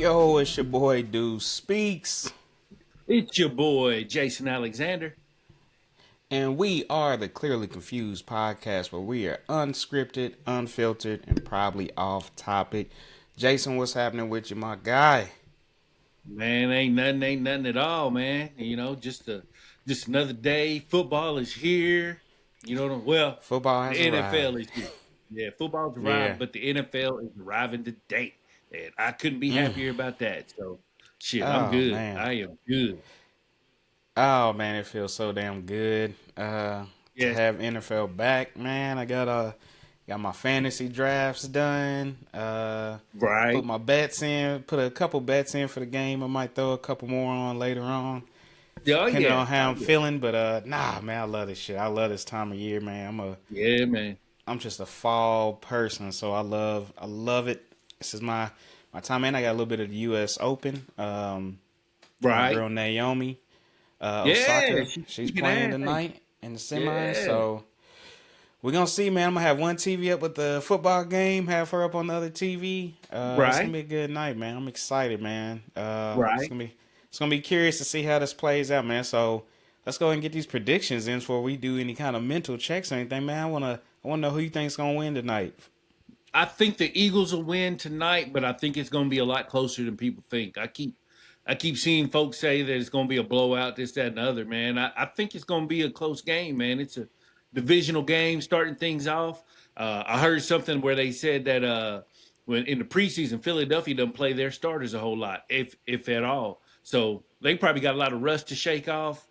Yo, it's your boy Deuce Speaks, It's your boy, Jason Alexander. and we are the Clearly Confused podcast where we are unscripted, unfiltered, and probably off topic. Jason, what's happening with you, my guy? Man, ain't nothing at all, man. Just another day. Football is here. Well, Football the has NFL arrived. is here. Yeah, football's Yeah. arrived, but the NFL is arriving today. And I couldn't be Mm. happier about that. So shit, I'm Oh good. man. I am good. Oh man, it feels so damn good. To Yes. have NFL back, man. I got my fantasy drafts done. Put Right. my bets in. Put a couple bets in for the game. I might throw a couple more on later on, Oh depending yeah. on how Oh I'm yeah. feeling. But nah, man, I love this shit. I love this time of year, man. Yeah, man. I'm just a fall person, so I love it. This is my time, man. I got a little bit of the U.S. Open. My Right. girl Naomi Yeah, Osaka, she's she's kicking playing ass, ain't tonight in the she? semis, Yeah. so we're gonna see, man. I'm gonna have one TV up with the football game, have her up on the other TV. It's gonna Right. be a good night, man. I'm excited, man. Right. It's gonna be curious to see how this plays out, man. So let's go ahead and get these predictions in before we do any kind of mental checks or anything, man. I wanna know who you think's gonna win tonight. I think the Eagles will win tonight, but I think it's going to be a lot closer than people think. I keep seeing folks say that it's going to be a blowout, this, that, and the other. Man, I think it's going to be a close game. Man, it's a divisional game starting things off. I heard something where they said that when in the preseason, Philadelphia doesn't play their starters a whole lot, if at all. So they probably got a lot of rust to shake off.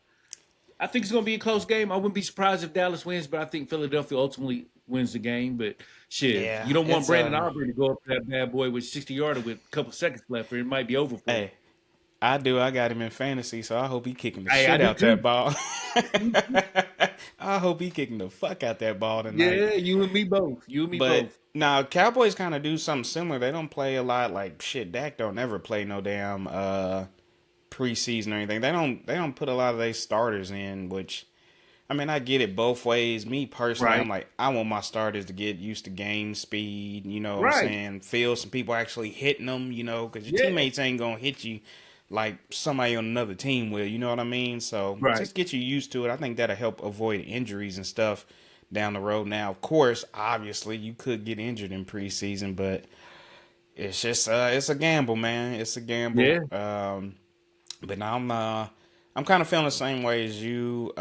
I think it's going to be a close game. I wouldn't be surprised if Dallas wins, but I think Philadelphia ultimately wins the game. But shit, Yeah, you don't want it's Brandon Aubrey to go up to that bad boy with 60 yarder with a couple seconds left, or it might be over for him. hey, I do. I got him in fantasy, so I hope he kicking the I shit do out that too. ball. I hope he kicking the fuck out that ball tonight. Yeah, you and me both. You and me But both. now Cowboys kind of do something similar. They don't play a lot like shit. Dak don't ever play no damn preseason or anything. They don't put a lot of their starters in. Which I mean, I get it both ways. Me personally, I'm Right. like I want my starters to get used to game speed. You know what I'm Right. saying? Feel some people actually hitting them. You know, because your Yeah. teammates ain't gonna hit you like somebody on another team will. You know what I mean? So Right. just get you used to it. I think that'll help avoid injuries and stuff down the road. Now, of course, obviously, you could get injured in preseason, but it's just it's a gamble, man. It's a gamble. Yeah. But now I'm kind of feeling the same way as you.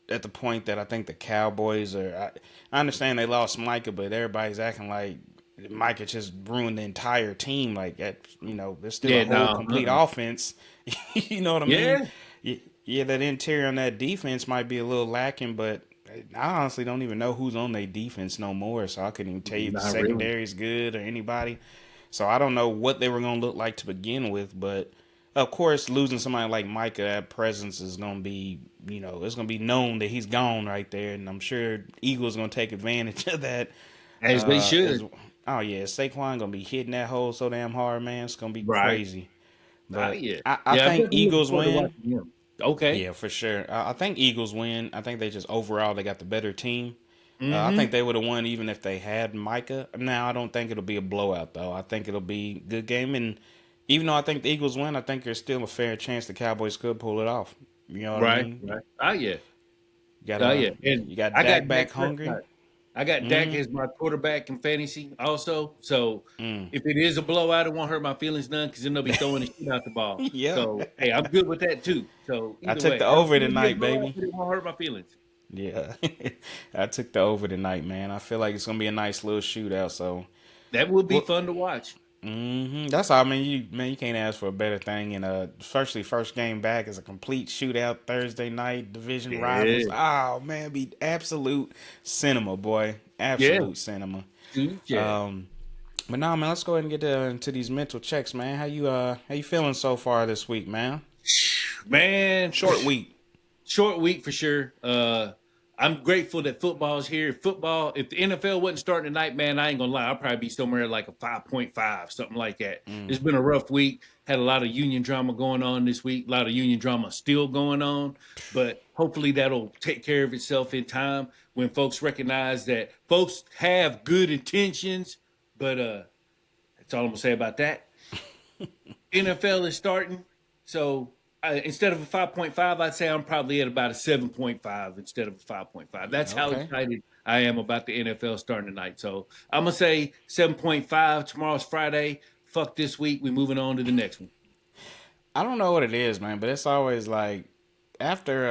At the point that I think the Cowboys are. I understand they lost Micah, but everybody's acting like Micah just ruined the entire team. Like that, there's still a Yeah. whole No. complete offense. You know what I mean? Yeah. Yeah, that interior on that defense might be a little lacking, but I honestly don't even know who's on their defense no more. So I couldn't even tell you if the Not really. secondary is good or anybody. So I don't know what they were going to look like to begin with, but of course, losing somebody like Micah, that presence is going to be, it's going to be known that he's gone right there, and I'm sure Eagles going to take advantage of that. As they As should. oh yeah, Saquon going to be hitting that hole so damn hard, man. It's going to be Right. crazy. Ah, But yeah. I Yeah. I'm think definitely looking Eagles forward to win. watching him. Okay. Yeah, for sure. I think Eagles win. I think they just overall they got the better team. I think Mm-hmm. they would have won even if they had Micah. Now I don't think it'll be a blowout though. I think it'll be a good game, and even though I think the Eagles win, I think there's still a fair chance the Cowboys could pull it off. You know what I Right. mean? Right. Ah, yeah. You got Oh yeah, and you got I got Dak Dak back hungry. Prescott. I got Dak Mm, as my quarterback in fantasy also. So mm. if it is a blowout, it won't hurt my feelings none because then they'll be throwing the shit out the ball. Yeah, So hey, I'm good with that too. So I either took the way, I don't over think it'll be a tonight, blowout, baby. but it won't hurt my feelings. Yeah, I took the over tonight, man. I feel like it's gonna be a nice little shootout. So, That would be well, fun to watch. That's all. I mean, you can't ask for a better thing. And especially first game back is a complete shootout Thursday night division rivals. Yeah, Oh man, be absolute cinema, boy, yeah, absolute cinema. dude, yeah. Um, but now, man, let's go ahead and get into these mental checks, man. How you feeling so far this week, man? Man, Short week. short week for sure. I'm grateful that football's here. Football, if the NFL wasn't starting tonight, man, I ain't gonna lie, I'll probably be somewhere at like a 5.5, something like that. Mm. It's been a rough week. Had a lot of union drama going on this week. A lot of union drama still going on, but hopefully that'll take care of itself in time when folks recognize that folks have good intentions. But that's all I'm gonna say about that. NFL is starting. So instead of a 5.5, I'd say I'm probably at about a 7.5 instead of a 5.5. That's how Okay. excited I am about the NFL starting tonight. So I'm going to say 7.5. Tomorrow's Friday. Fuck this week. We're moving on to the next one. I don't know what it is, man, but it's always like after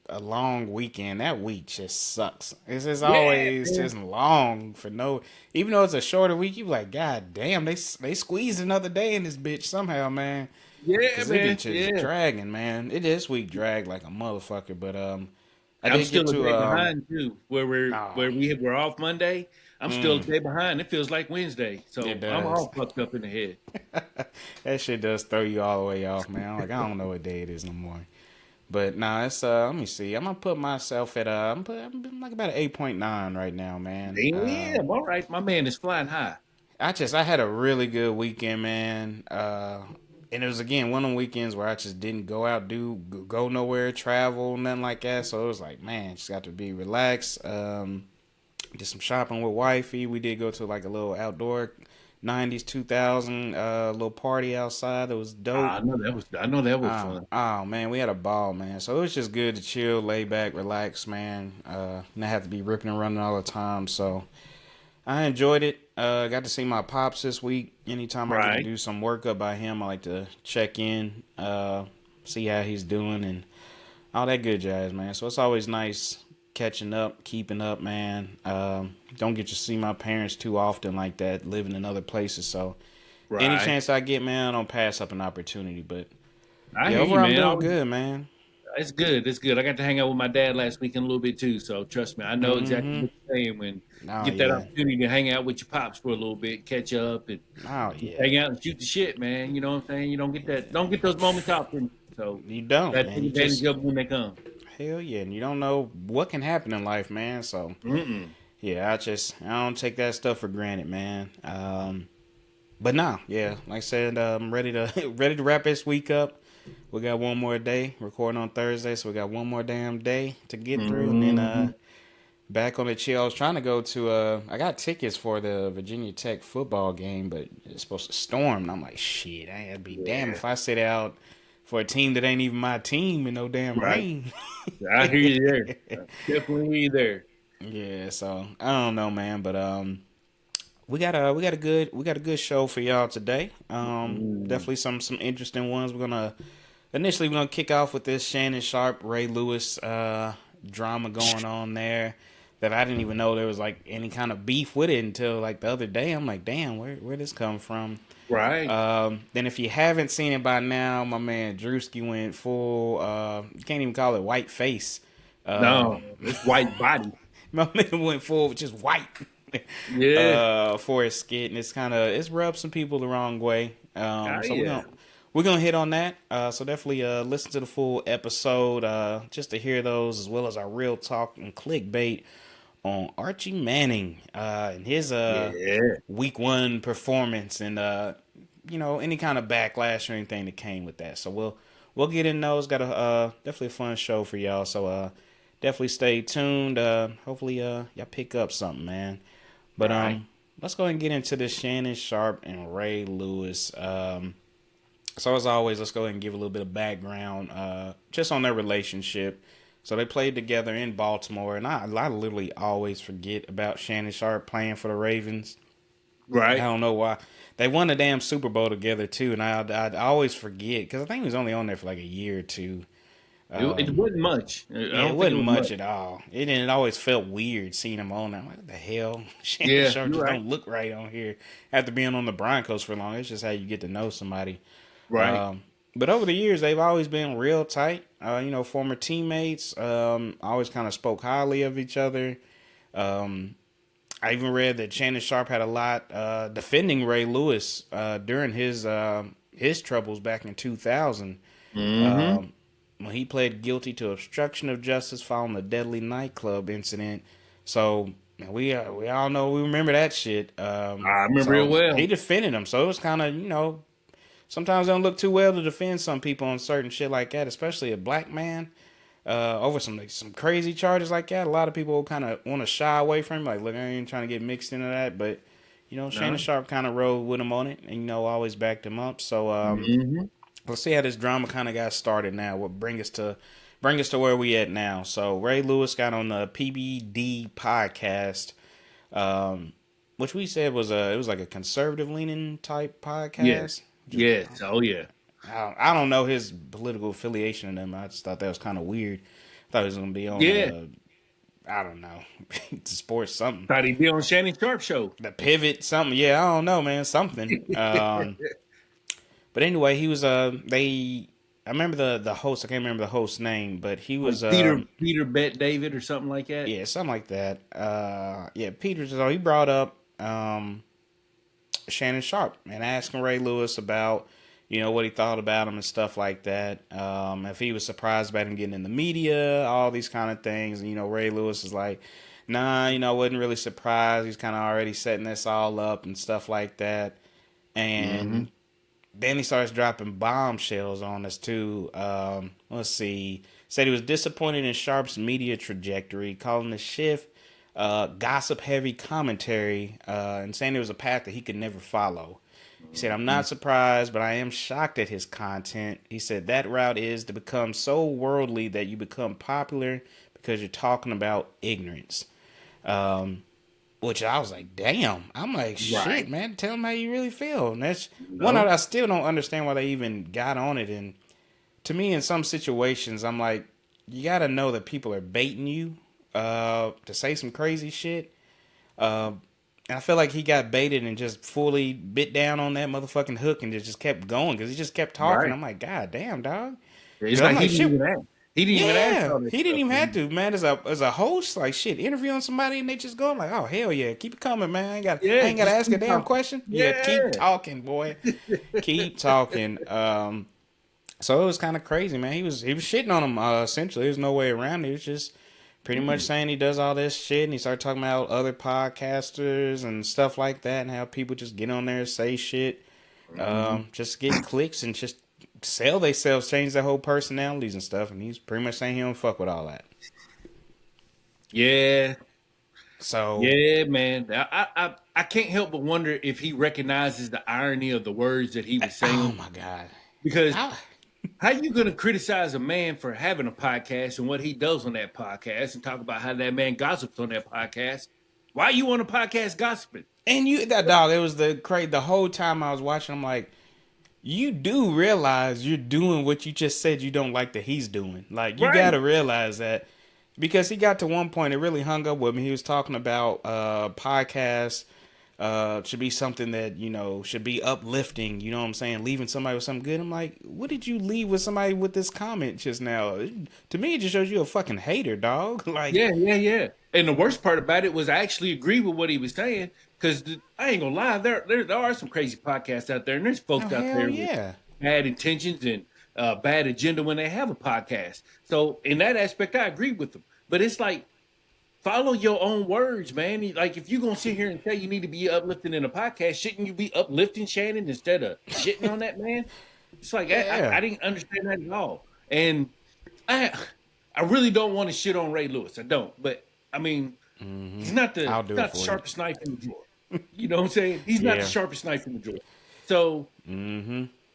a long weekend, that week just sucks. It's just Yeah, always man. just long for no. Even though it's a shorter week, you like, God damn, they squeezed another day in this bitch somehow, man. Yeah, Cause it be man. just Yeah. dragging, man. It this week dragged like a motherfucker, but I I'm did get still a to day behind too. no, We're off Monday. I'm still a mm, day behind. It feels like Wednesday. it So I'm does. all fucked up in the head. That shit does throw you all the way off, man. I'm like, I don't know what day it is no more. But nah, it's let me see. I'm gonna put myself at I'm like about an 8.9 right now, man. Damn. All right. My man is flying high. I had a really good weekend, man. And it was again one of the weekends where I just didn't go out, go nowhere, travel, nothing like that. So it was like, man, just got to be relaxed. Did some shopping with wifey. We did go to like a little outdoor 90s 2000 little party outside. It was dope. I know that was Oh, fun. oh man, we had a ball, man. So it was just good to chill, lay back, relax, man. Not have to be ripping and running all the time. So I enjoyed it. Got to see my pops this week. Anytime I get to Right. do some work up by him, I like to check in, see how he's doing, and all that good jazz, man. So it's always nice catching up, keeping up, man. Don't get to see my parents too often like that, living in other places. So any Right. chance I get, man, I don't pass up an opportunity. But I yeah, hear you, overall, I'm man. doing good, man. It's good. It's good. I got to hang out with my dad last weekend a little bit too. So trust me, I know exactly Mm-hmm. what you're saying when you Oh get that yeah. opportunity to hang out with your pops for a little bit, catch up, and Oh just yeah. hang out and shoot the shit, man. You know what I'm saying? You don't get those moments often. So You don't, gotta man. take You advantage just of them when they come. hell yeah, and you don't know what can happen in life, man. So Mm-mm. yeah, I don't take that stuff for granted, man. But nah, yeah, like I said, I'm ready to ready to wrap this week up. We got one more day recording on Thursday, so we got one more damn day to get through, and then Mm-hmm. back on the chill. I was trying to go to I got tickets for the Virginia Tech football game, but it's supposed to storm, and I'm like, shit, I'd be damn Yeah. if I sit out for a team that ain't even my team in no damn Right. rain. I hear you there. Definitely hear you there. Yeah, so I don't know, man, but we got a good show for y'all today. Mm. Definitely some interesting ones. We're gonna kick off with this Shannon Sharpe Ray Lewis drama going on there that I didn't even know there was like any kind of beef with it until like the other day. I'm like, damn, where this come from? Right. Then if you haven't seen it by now, my man Druski went full. You can't even call it white face. Uh, No, it's white body. my man went full just white Yeah. for his skit, and it's rubbed some people the wrong way. Oh So yeah. we're gonna hit on that. So definitely listen to the full episode just to hear those as well as our real talk and clickbait on Archie Manning and his Yeah. week one performance and any kind of backlash or anything that came with that. So we'll get in those. Got a definitely a fun show for y'all. So definitely stay tuned. Hopefully y'all pick up something, man. But Right. let's go ahead and get into this Shannon Sharpe and Ray Lewis. So as always, let's go ahead and give a little bit of background just on their relationship. So they played together in Baltimore, and I literally always forget about Shannon Sharpe playing for the Ravens. I Right. don't know why. They won the damn Super Bowl together too, and I always forget because I think he was only on there for like a year or two. It wasn't much. I Yeah, it don't think it wasn't was much much. at all. It always felt weird seeing him on there. I'm like, what the hell? Shannon Yeah, Sharpe you're just right. don't look right on here after being on the Broncos for long. It's just how you get to know somebody. Right. But over the years, they've always been real tight. Former teammates. Always kind of spoke highly of each other. Um, I even read that Shannon Sharpe had a lot defending Ray Lewis during his troubles back in 2000 Mm-hmm. when he pled guilty to obstruction of justice following the deadly nightclub incident. So we all know we remember that shit. I remember real So he well. defended him. So it was kind of sometimes it don't look too well to defend some people on certain shit like that, especially a black man. Over some crazy charges like that, a lot of people kind of want to shy away from him. Like, look, I ain't trying to get mixed into that, but Shannon No. Sharpe kind of rode with him on it, and always backed him up. So Mm-hmm. let's see how this drama kind of got started now. What bring us to where we at now. So Ray Lewis got on the PBD podcast, which we said was it was like a conservative leaning type podcast. Yes. Yes. Oh yeah. I don't know his political affiliation in them. I just thought that was kind of weird. Thought he was gonna be on Yeah. I don't know, sports something. Thought he'd be on Shannon Sharpe show. The pivot something. Yeah, I don't know, man. Something. But anyway, he was I remember the host. I can't remember the host's name, but he was Like Peter Bet David or something like that. yeah, something like that. Yeah, Peter. So he brought up Shannon Sharpe and asking Ray Lewis about what he thought about him and stuff like that. If he was surprised about him getting in the media, all these kind of things. And Ray Lewis is like, nah, I wasn't really surprised. He's kind of already setting this all up and stuff like that. And then he starts dropping bombshells on us too. Let's see. Said he was disappointed in Sharpe's media trajectory, calling the shift gossip heavy commentary, and saying it was a path that he could never follow. He said, I'm not surprised, but I am shocked at his content. He said that route is to become so worldly that you become popular because you're talking about ignorance. Which I was like, damn. I'm like, shit, man, tell them how you really feel. And that's one I still don't understand why they even got on it. And to me, in some situations, I'm like, you got to know that people are baiting you to say some crazy shit. And I feel like he got baited and just fully bit down on that motherfucking hook and just kept going because he just kept talking. Right. I'm like, God damn, dog. It's like he didn't even ask. He didn't even ask. All this he didn't stuff, even have to, man. As a host, like shit, interviewing somebody and they just go like, oh hell yeah, keep it coming, man. I ain't got to ask a damn question. Yeah, keep talking, boy. Keep talking. So it was kind of crazy, man. He was shitting on him. Essentially, there's no way around it. It was just pretty much saying he does all this shit, and he started talking about other podcasters and stuff like that, and how people just get on there and say shit, just get clicks and just sell themselves, change their whole personalities and stuff. And he's pretty much saying he don't fuck with all that. Yeah. So yeah, man. I can't help but wonder if he recognizes the irony of the words that he was saying. Oh my god! Because how you gonna criticize a man for having a podcast and what he does on that podcast and talk about how that man gossips on that podcast? Why you on a podcast gossiping? And that dog, it was the whole time I was watching. I'm like, you do realize you're doing what you just said you don't like that he's doing. Like you got to realize that, because he got to one point it really hung up with me. He was talking about podcasts. Should be something that should be uplifting. You know what I'm saying? Leaving somebody with something good. I'm like, what did you leave with somebody with this comment just now? To me, it just shows you a fucking hater, dog. Like, yeah. And the worst part about it was I actually agree with what he was saying, because I ain't gonna lie, there are some crazy podcasts out there, and there's folks out there with bad intentions and bad agenda when they have a podcast. So in that aspect, I agree with them. But it's like, follow your own words, man. Like, if you're going to sit here and say you need to be uplifting in a podcast, shouldn't you be uplifting Shannon instead of shitting on that man? It's like, I didn't understand that at all. And I really don't want to shit on Ray Lewis. I don't. But, I mean, he's not the sharpest knife in the drawer. You know what I'm saying? He's not the sharpest knife in the drawer. So,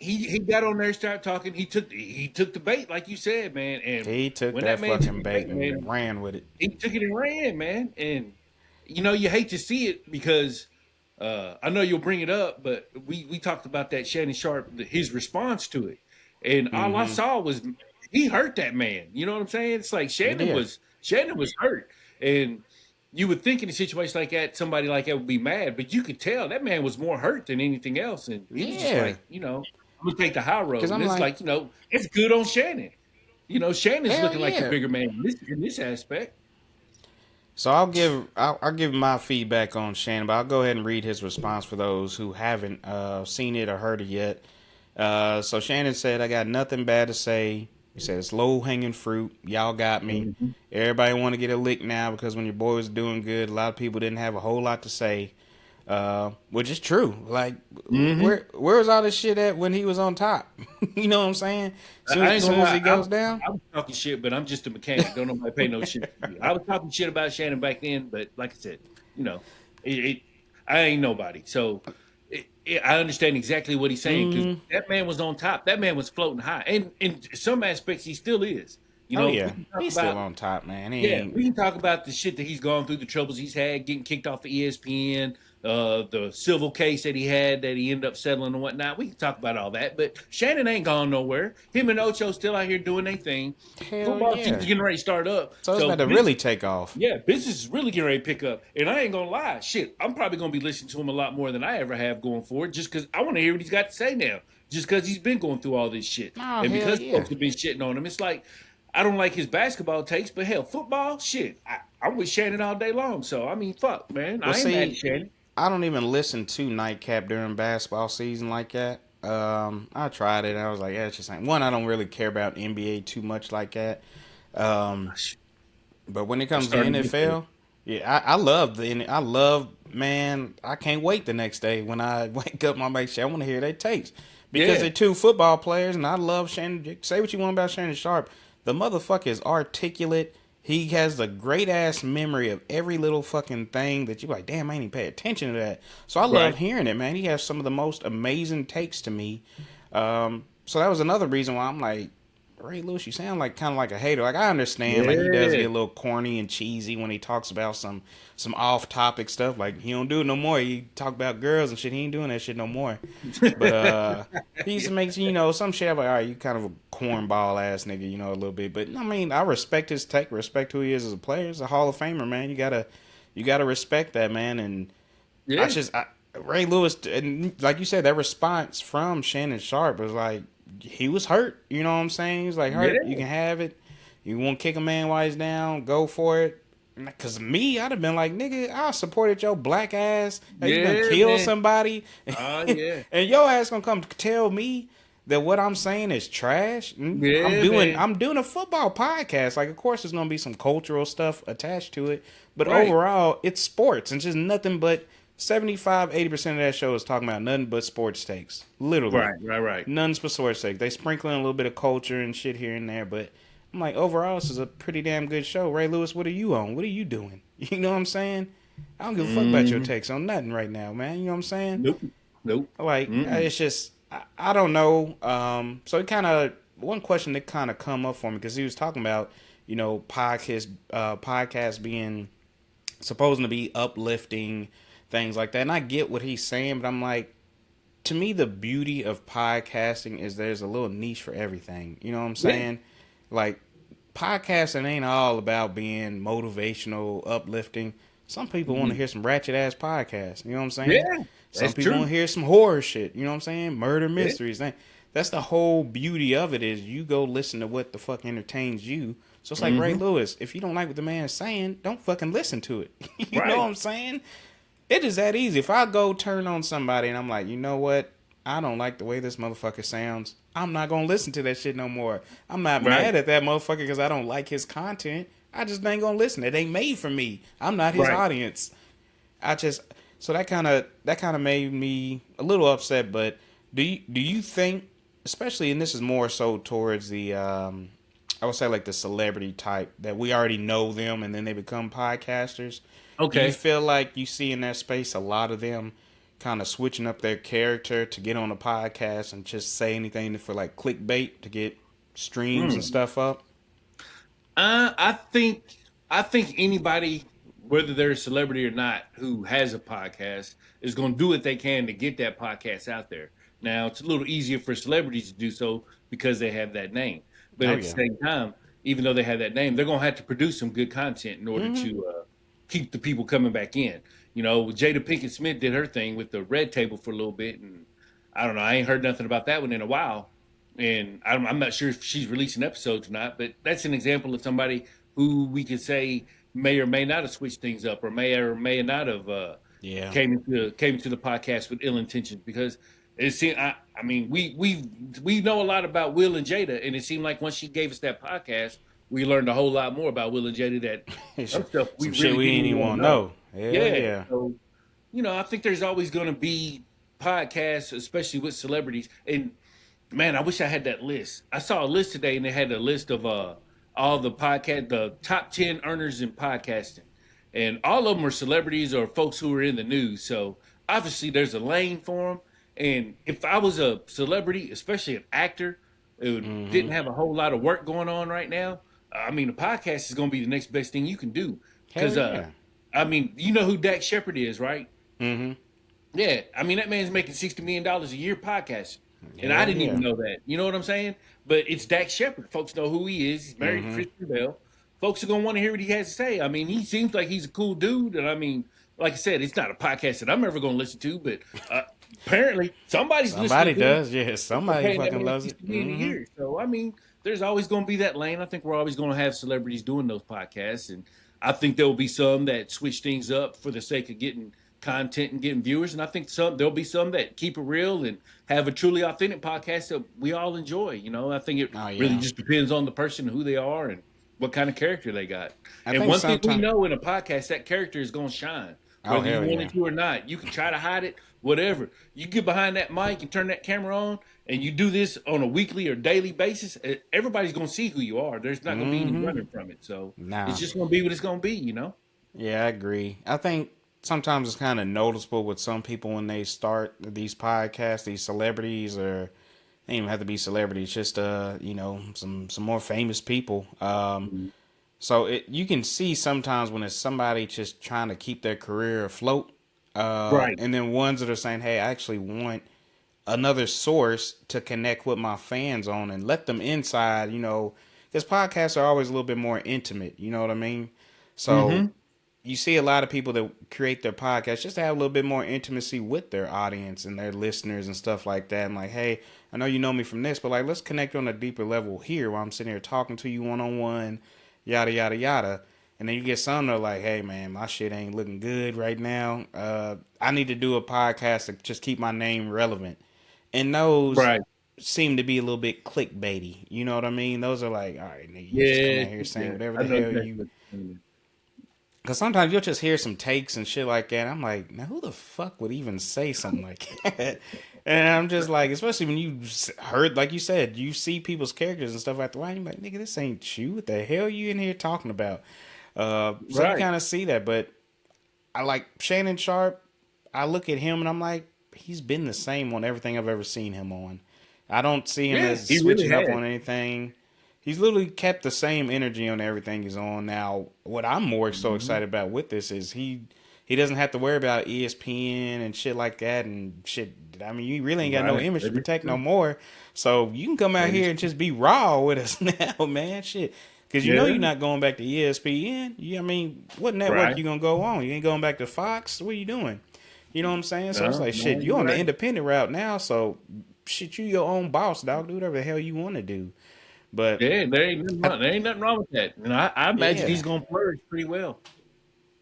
he got on there, started talking. He took the bait, like you said, man. And he took that fucking bait and ran with it. He took it and ran, man. And you hate to see it, because I know you'll bring it up, but we talked about that Shannon Sharpe, his response to it, and all I saw was he hurt that man. You know what I'm saying? It's like Shannon was hurt, and you would think in a situation like that, somebody like that would be mad, but you could tell that man was more hurt than anything else, and he was just like, I'm gonna take the high road. And it's like, it's good on Shannon. Shannon's looking like the bigger man in this aspect. So I'll give my feedback on Shannon, but I'll go ahead and read his response for those who haven't seen it or heard it yet. So Shannon said, I got nothing bad to say. He said, it's low hanging fruit. Y'all got me. Everybody want to get a lick now because when your boy was doing good, a lot of people didn't have a whole lot to say. Which is true. Like, where was all this shit at when he was on top? You know what I'm saying? As soon as he goes down. I was talking shit, but I'm just a mechanic. Don't nobody pay no shit. I was talking shit about Shannon back then, but like I said, I I ain't nobody. So I understand exactly what he's saying because Mm. that man was on top. That man was floating high, and in some aspects, he still is. You Oh know, we yeah, can talk he's still about on top, man. He yeah, ain't. we can talk about the shit that he's gone through, the troubles he's had, getting kicked off of ESPN, the civil case that he had that he ended up settling and whatnot. We can talk about all that, but Shannon ain't gone nowhere. Him and Ocho still out here doing their thing. Hell Football season's yeah. getting ready to start up, So it's so about to really take off. yeah, business is really getting ready to pick up. And I ain't gonna lie, shit, I'm probably gonna be listening to him a lot more than I ever have going forward, just because I want to hear what he's got to say now. Just because he's been going through all this shit, Oh and hell because yeah. folks have been shitting on him, it's like I don't like his basketball takes, but hell, football, shit, I'm with Shannon all day long. So I mean, fuck, man, Well, I ain't mad at see, Shannon. I don't even listen to Nightcap during basketball season like that. I tried it. And I was like, yeah, it's just like one. I don't really care about NBA too much like that. Um, but when it I'm comes to starting to get there. NFL, yeah, I love I love, man. I can't wait the next day when I wake up. I'm like, shit, I want to hear their takes because Yeah, they're two football players, and I love Shannon. Say what you want about Shannon Sharpe. The motherfucker is articulate. He has a great ass memory of every little fucking thing that you're like, damn, I ain't even pay attention to that. So I love right. hearing it, man. He has some of the most amazing takes to me. So that was another reason why I'm like, Ray Lewis, you sound like kind of like a hater. Like I understand, like he does Yeah, get a little corny and cheesy when he talks about some off topic stuff. Like he don't do it no more. He talk about girls and shit. He ain't doing that shit no more. But he used to make some shit. I'm like, all right, you kind of a cornball ass nigga, a little bit. But I mean, I respect his take, respect who he is as a player. He's a Hall of Famer, man. You gotta respect that, man. And I yeah, just Ray Lewis, and like you said, that response from Shannon Sharpe was like he was hurt. You know what I'm saying? He's like hurt. You yeah, can have it. You want to kick a man while he's down? Go for it. Cause me, I'd have been like, nigga, I supported your black ass. That you done yeah, kill man. somebody, Oh yeah, and your ass gonna come tell me that what I'm saying is trash. I'm yeah, doing man. I'm doing a football podcast. Like, of course, there's gonna be some cultural stuff attached to it, but Right, overall, it's sports and just nothing but 75-80% of that show is talking about nothing but sports takes. Literally, right. nothing but sports takes. They sprinkle in a little bit of culture and shit here and there, but I'm like, overall, this is a pretty damn good show. Ray Lewis, what are you on? What are you doing? You know what I'm saying? I don't give a fuck about your Mm, takes on nothing right now, man. You know what I'm saying? nope, nope. Like, Mm-mm. it's just, I don't know. So it kind of, one question that kind of come up for me because he was talking about, podcast being supposed to be uplifting, things like that. And I get what he's saying, but I'm like, to me, the beauty of podcasting is there's a little niche for everything. You know what I'm Yeah, saying? Like, podcasting ain't all about being motivational, uplifting. Some people want to mm-mm. hear some ratchet ass podcasts. You know what I'm saying? Yeah, Some that's people want true. to hear some horror shit. You know what I'm saying? Murder Yeah, mysteries. That's the whole beauty of it is you go listen to what the fuck entertains you. So it's like Ray mm-hmm. Lewis. If you don't like what the man is saying, don't fucking listen to it. You know what Right, I'm saying? It is that easy. If I go turn on somebody and I'm like, you know what? I don't like the way this motherfucker sounds. I'm not gonna listen to that shit no more. I'm not right, mad at that motherfucker because I don't like his content. I just ain't gonna listen. It ain't made for me. I'm not his right. audience. I just so that kind of made me a little upset. But do you think, especially, and this is more so towards the I would say like the celebrity type that we already know them and then they become podcasters. Do you Okay. feel like you see in that space a lot of them kind of switching up their character to get on a podcast and just say anything for like clickbait to get streams and Mm. stuff up? Uh, I think I think anybody, whether they're a celebrity or not, who has a podcast is going to do what they can to get that podcast out there. Now, it's a little easier for celebrities to do so because they have that name. But Oh at the yeah. same time, even though they have that name, they're going to have to produce some good content in order Mm-hmm. to keep the people coming back in. Jada Pinkett Smith did her thing with the Red Table for a little bit, and I don't know. I ain't heard nothing about that one in a while, and I'm not sure if she's releasing episodes or not. But that's an example of somebody who we could say may or may not have switched things up, or may not have Yeah. came into the podcast with ill intentions because it seemed. I mean, we know a lot about Will and Jada, and it seemed like once she gave us that podcast, we learned a whole lot more about Will and Jada that some stuff we Some shit really we didn't ain't even even want want to to know. know. Hell Yeah, yeah. so I think there's always going to be podcasts, especially with celebrities. And man, I wish I had that list. I saw a list today, and they had a list of all the top 10 earners in podcasting. and all of them are celebrities or folks who are in the news. So obviously, there's a lane for them. And if I was a celebrity, especially an actor, who Mm-hmm. didn't have a whole lot of work going on right now, I mean, a podcast is going to be the next best thing you can do. Hell Because, yeah. I mean, you know who Dak Shepard is, right? Mm-hmm. Yeah, I mean that man's making $60 million a year podcasting, and I Hell didn't even yeah. know that. You know what I'm saying? But it's Dak Shepard. Folks know who he is. He's married to Mm-hmm. Kristen Bell. Folks are gonna want to hear what he has to say. I mean, he seems like he's a cool dude, and I mean, like I said, it's not a podcast that I'm ever gonna listen to, but apparently somebody's listening Somebody to him. does, yeah. They're Somebody paying that fucking man loves it. 60 million a Mm-hmm. year. So I mean, there's always gonna be that lane. I think we're always gonna have celebrities doing those podcasts, and I think there will be some that switch things up for the sake of getting content and getting viewers. And I think there'll be some that keep it real and have a truly authentic podcast that we all enjoy. You know, I think it Oh really yeah. just depends on the person, who they are, and what kind of character they got. I And think one thing we sometimes. know in a podcast, that character is going to shine, Oh whether you hell want yeah. it to or not. You can try to hide it, whatever. You get behind that mic and turn that camera on, and you do this on a weekly or daily basis, everybody's going to see who you are. There's not going to be any Mm-hmm. running from it. So it's Nah. just going to be what it's going to be, you know? Yeah, I agree. I think sometimes it's kind of noticeable with some people when they start these podcasts, these celebrities, or they don't even have to be celebrities, just some more famous people. So you can see sometimes when it's somebody just trying to keep their career afloat, Right. and then ones that are saying, "Hey, I actually want another source to connect with my fans on and let them inside." Because podcasts are always a little bit more intimate. You know what I mean? So Mm-hmm. you see a lot of people that create their podcast just to have a little bit more intimacy with their audience and their listeners and stuff like that. I'm like, hey, I know you know me from this, but like, let's connect on a deeper level here while I'm sitting here talking to you one on one, yada yada yada. And then you get some that are like, hey man, my shit ain't looking good right now. I need to do a podcast to just keep my name relevant. And those Right. seem to be a little bit clickbaity. You know what I mean? Those are like, all right, nigga, you just come Yeah. out here saying Yeah. whatever I the know hell exactly you. what you're saying. Because sometimes you'll just hear some takes and shit like that. I'm like, now who the fuck would even say something like that? And I'm just like, especially when you heard, like you said, you see people's characters and stuff like that. Why you like, nigga, this ain't you. What the hell you in here talking about? So you Right. kind of see that. But I like Shannon Sharpe. I look at him and I'm like, he's been the same on everything I've ever seen him on. I don't see him Yeah, as he really switching up has. on anything. He's literally kept the same energy on everything he's on. Now, what I'm more so Mhm. excited about with this is he doesn't have to worry about ESPN and shit like that and shit. I mean, you really ain't got no Right. image to That is protect no true. more. So you can come out That is here and true. just be raw with us now, man. Shit. Because you know Yeah. you're not going back to ESPN. I mean, what network Right. you going to go on? You ain't going back to Fox? What are you doing? You know what I'm saying? So it's No, like, shit, no, you you're on the right. independent route now. So shit, you your own boss, dog. Do whatever the hell you want to do. But Yeah, there ain't nothing wrong with that. And I imagine he's yeah. gonna flourish pretty well.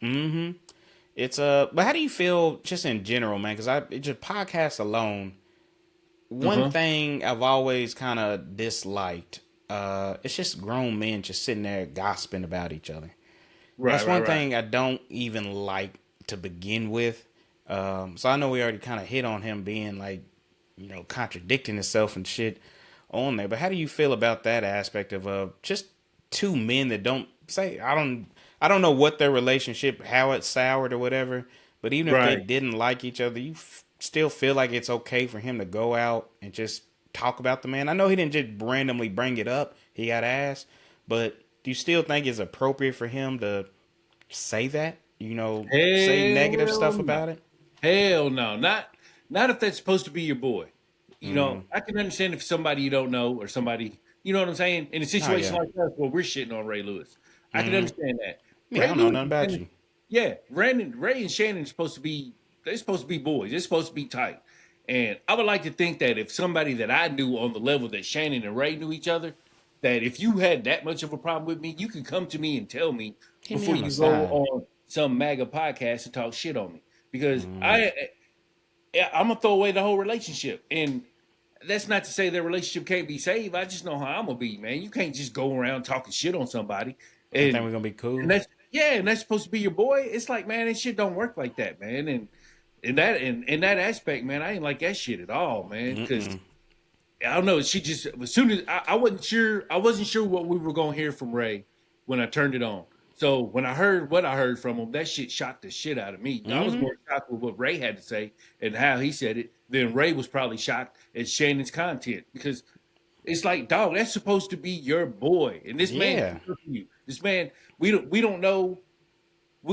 Mm-hmm. It's but how do you feel just in general, man? Because just podcast alone. One Uh-huh. thing I've always kind of disliked, it's just grown men just sitting there gossiping about each other. Right, That's right, one right. thing I don't even like to begin with. So I know we already kind of hit on him being like, contradicting himself and shit on there. But how do you feel about that aspect of just two men that don't say I don't know what their relationship, how it soured or whatever. But even if they Right. didn't like each other, you still feel like it's okay for him to go out and just talk about the man. I know he didn't just randomly bring it up; he got asked. But do you still think it's appropriate for him to say that? Say negative Hell stuff no. about it. Hell no. Not if that's supposed to be your boy. You Mm-hmm. know, I can understand if somebody you don't know or somebody, you know what I'm saying? In a Oh situation yeah. like that where we're shitting on Ray Lewis. I can Mm-hmm. understand that. Yeah, I Ray don't know Lewis nothing and about Shannon, you. yeah, Ray and Shannon are supposed to be they're supposed to be boys. They're supposed to be tight. And I would like to think that if somebody that I knew on the level that Shannon and Ray knew each other, that if you had that much of a problem with me, you could come to me and tell me Hit me before on the you go side. on some MAGA podcast and talk shit on me. Because Mm-hmm. I'm gonna throw away the whole relationship. And that's not to say their relationship can't be saved. I just know how I'm gonna be, man. You can't just go around talking shit on somebody. I think And we're gonna be and cool. that's yeah, and that's supposed to be your boy. It's like, man, this shit don't work like that, man. And in that aspect, man, I ain't like that shit at all, man. Because Mm-mm. I don't know. She just as soon as I wasn't sure what we were gonna hear from Ray when I turned it on. So when I heard what I heard from him, that shit shocked the shit out of me. I was Mm-hmm. more shocked with what Ray had to say and how he said it than Ray was probably shocked at Shannon's content because it's like, dog, that's supposed to be your boy, and this man Yeah. keeps hooking you. This man, we don't know.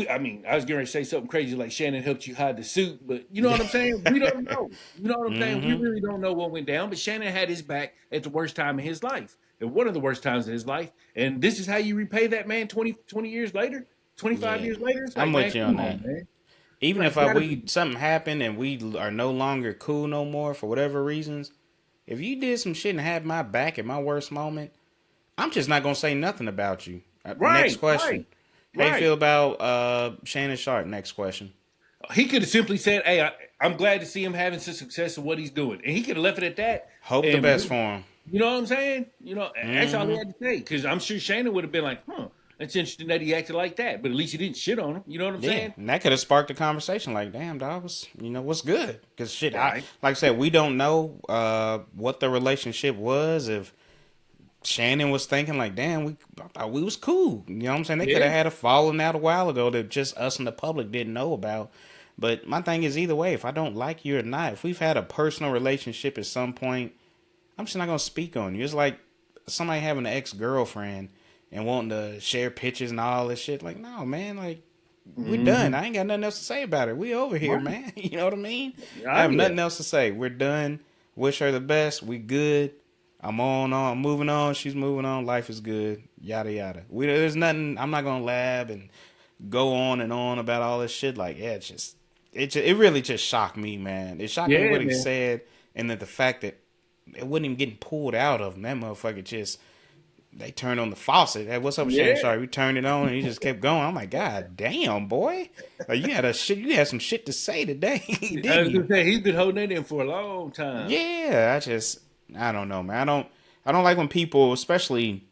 I mean, I was going to say something crazy like Shannon helped you hide the suit, but you know what I'm saying? We don't know. You know what I'm saying? We Mm-hmm. really don't know what went down, but Shannon had his back at the worst time in his life, and one of the worst times in his life. And this is how you repay that man 20 years later, 25 Yeah. years later? It's I'm like, man, with you on come that. on, man. Even Like, if gotta we be something happened and we are no longer cool no more for whatever reasons, if you did some shit and had my back at my worst moment, I'm just not gonna say nothing about you. Next right, question. right, How you right. feel about Shannon Sharpe? Next question. He could have simply said, "Hey, I'm glad to see him having some success in what he's doing," and he could have left it at that. Hope the And best for him. you know what I'm saying? That's all he Mm-hmm. had to say. Because I'm sure Shannon would have been like, "Huh, that's interesting that he acted like that." But at least he didn't shit on him. You know what I'm Yeah, saying? and that could have sparked a conversation. Like, damn, dog, what's good? Because shit, Right. like I said, we don't know what the relationship was. If Shannon was thinking like, damn, I thought we was cool. You know what I'm saying? They could Yeah. have had a falling out a while ago that just us and the public didn't know about. But my thing is either way, if I don't like you or not, if we've had a personal relationship at some point, I'm just not gonna speak on you. It's like somebody having an ex girlfriend and wanting to share pictures and all this shit. Like, no, man, like we're done. Mm-hmm. I ain't got nothing else to say about it. We over here, Right. man. You know what I mean? I Oh have yeah. nothing else to say. We're done. Wish her the best. We good. I'm on. I'm moving on. She's moving on. Life is good. Yada yada. There's nothing. I'm not gonna lab and go on and on about all this shit. Like, yeah, it really just shocked me, man. It shocked me Yeah, what he man. said, and that the fact that it wasn't even getting pulled out of him. That motherfucker just they turned on the faucet. Hey, what's up with Shannon Yeah. Sharpe? We turned it on and he just kept going. I'm like, God damn, boy. Like you had some shit to say today, I didn't was you? gonna say he's been holding that in for a long time. Yeah, I don't know, man. I don't like when people, especially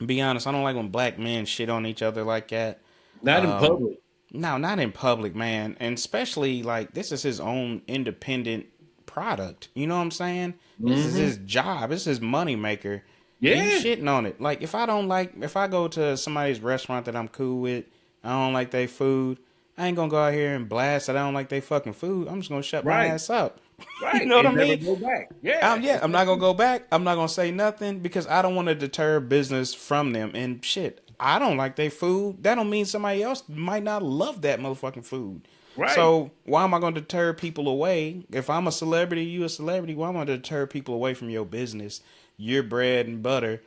be honest, I don't like when black men shit on each other like that. Not in Um, public. no, not in public, man. And especially like this is his own independent product. You know what I'm saying? This is Mm-hmm. his job. This is his money maker. And you Yeah. shitting on it. Like if I go to somebody's restaurant that I'm cool with, I don't like their food. I ain't gonna go out here and blast that I don't like their fucking food. I'm just gonna shut my Right. ass up. You Right. know what I And never mean? go back. Yeah. Yeah, I'm not gonna go back. I'm not gonna say nothing because I don't want to deter business from them. And shit, I don't like their food. That don't mean somebody else might not love that motherfucking food. Right. So why am I gonna deter people away? If I'm a celebrity, you a celebrity. Why am I gonna deter people away from your business, your bread and butter?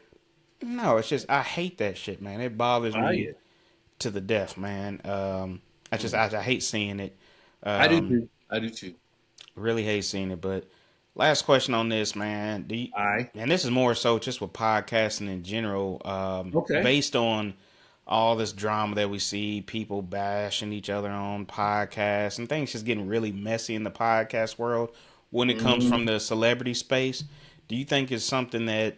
No, it's just I hate that shit, man. It bothers Oh me yeah. to the death, man. I hate seeing it. I do Um, too. I do too. Really hate seeing it. But last question on this, man. I And this is more so just with podcasting in general, okay. based on all this drama that we see, people bashing each other on podcasts and things just getting really messy in the podcast world when it comes from Mm, the celebrity space. Do you think it's something that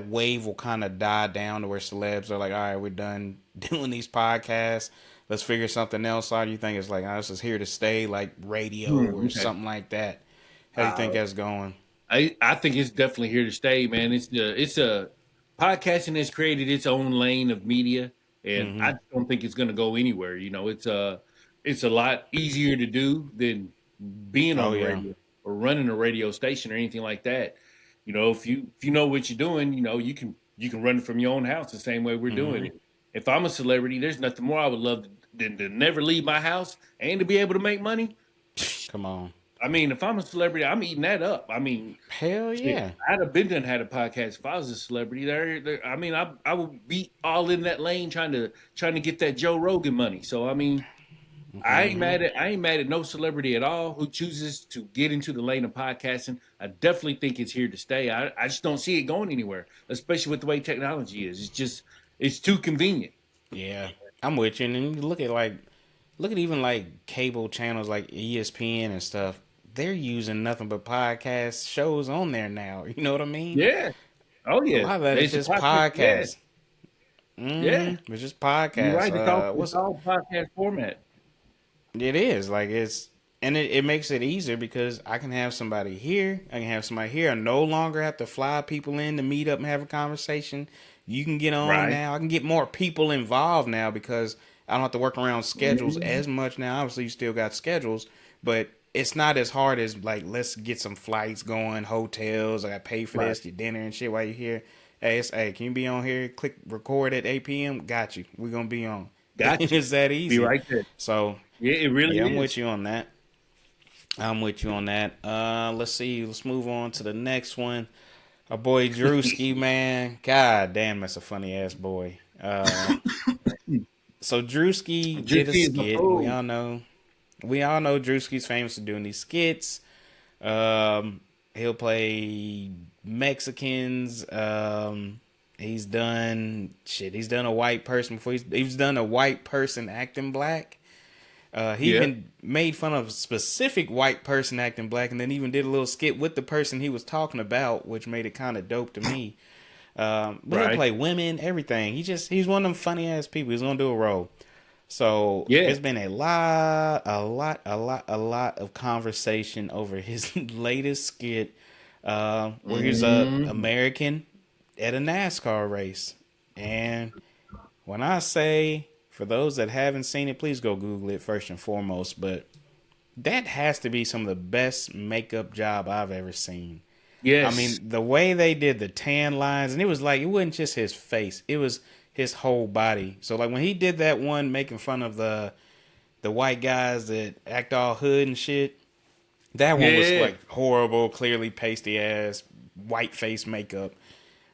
wave will kind of die down to where celebs are like, all right, we're done doing these podcasts. Let's figure something else out. You think it's like, oh, this is here to stay, like radio or okay. something like that? How do you think Uh, that's going? I think it's definitely here to stay, man. It's a podcasting has created its own lane of media, and Mm-hmm. I just don't think it's going to go anywhere. It's a lot easier to do than being on Oh the yeah. radio or running a radio station or anything like that. If you know what you're doing, you can run it from your own house the same way we're doing Mm-hmm. it. If I'm a celebrity, there's nothing more I would love than to never leave my house and to be able to make money. Come on. I mean, if I'm a celebrity, I'm eating that up. I mean, Hell shit, yeah. I'd have been done had a podcast if I was a celebrity. I mean, I would be all in that lane trying to get that Joe Rogan money. So I mean, Mm-hmm. I ain't mad at no celebrity at all who chooses to get into the lane of podcasting. I definitely think it's here to stay. I just don't see it going anywhere, especially with the way technology is. It's too convenient. Yeah. I'm with you. And then you look at even like cable channels like ESPN and stuff. They're using nothing but podcast shows on there now. You know what I mean? Yeah. Oh A yeah. lot of that is It's a just podcast. Yeah. podcasts. Yeah. It's just You're podcasts. right. It's What's all podcast format. It is like it makes it easier because I can have somebody here. I can have somebody here. I no longer have to fly people in to meet up and have a conversation. You can get on Right. now. I can get more people involved now because I don't have to work around schedules Mhm. as much now. Obviously, you still got schedules, but it's not as hard as like let's get some flights going, hotels. I got to pay for Right. this, your dinner and shit while you're here. Hey, can you be on here? Click record at 8 p.m. Got you. We're gonna be on. Gotcha. It's that Be easy. right there. So Yeah, it really yeah, I'm with is. you on that. I'm with you on that. Let's see. Let's move on to the next one. Our boy Druski, man. God damn, that's a funny ass boy. So Druski did a Juicy is a skit. We fool. all know. We all know Drewski's famous for doing these skits. He'll play Mexicans. He's done shit. He's done a white person before. He's done a white person acting black. He Yeah. even made fun of a specific white person acting black, and then even did a little skit with the person he was talking about, which made it kind of dope to me. But he'll Right. play women, everything. He's one of them funny ass people. He's gonna do a role. So Yeah. it's been a lot of conversation over his latest skit, where he's a Mhm. American at a NASCAR race. And when I say, for those that haven't seen it, please go Google it first and foremost. But that has to be some of the best makeup job I've ever seen. I Yes. mean, the way they did the tan lines, and it was like, it wasn't just his face, it was his whole body. So like when he did that one making fun of the white guys that act all hood and shit, that one was Yeah. like horrible, clearly pasty ass white face makeup.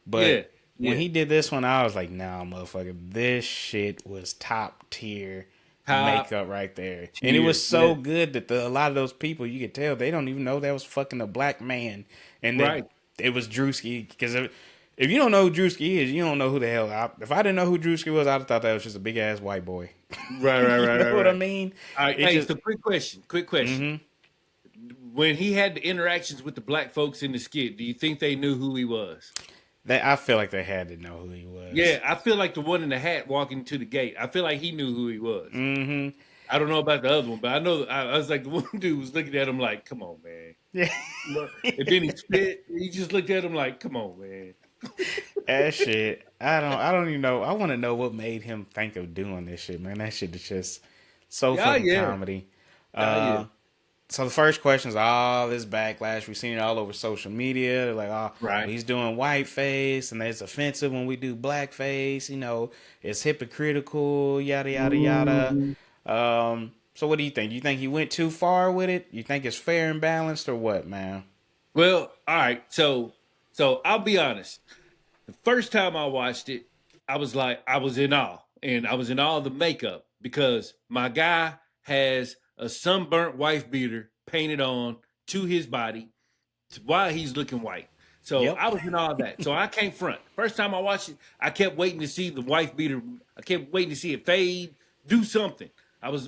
But Yeah. when Yeah. he did this one, I was like, nah, motherfucker, this shit was top tier Top makeup right there. And it was tier. Yeah. so good that a lot of those people, you could tell they don't even know that was fucking a black man, and that Right. it was Druski. Because if you don't know who Druski is, you don't know who the hell. If I didn't know who Druski was, I'd have thought that was just a big ass white boy. Right. Right. You Right. know Right. what I Right. mean? All right. It Hey, just. so quick question. Quick question. Mm-hmm. When he had the interactions with the black folks in the skit, do you think they knew who he was? I feel like they had to know who he was. Yeah, I feel like the one in the hat walking to the gate. I feel like he knew who he was. Mm-hmm. I don't know about the other one, but I know I was like the one dude was looking at him like, "Come on, man." Yeah. Look, and then he spit. He just looked at him like, "Come on, man." That shit. I don't even know. I want to know what made him think of doing this shit, man. That shit is just so Yeah, fucking yeah, comedy. yeah. Uh, so the first question is all this backlash. We've seen it all over social media. They're like, oh, well, Right. he's doing whiteface, and it's offensive when we do blackface. It's hypocritical. Yada yada yada. Mhm. So what do you think? Do you think he went too far with it? You think it's fair and balanced, or what, man? Well, all right. So I'll be honest. The first time I watched it, I was like, I was in awe, and I was in awe of the makeup because my guy has a sunburnt wife beater painted on to his body while he's looking white. So Yep. I was in all that. So I can't front. First time I watched it, I kept waiting to see the wife beater. I kept waiting to see it fade, do something. I was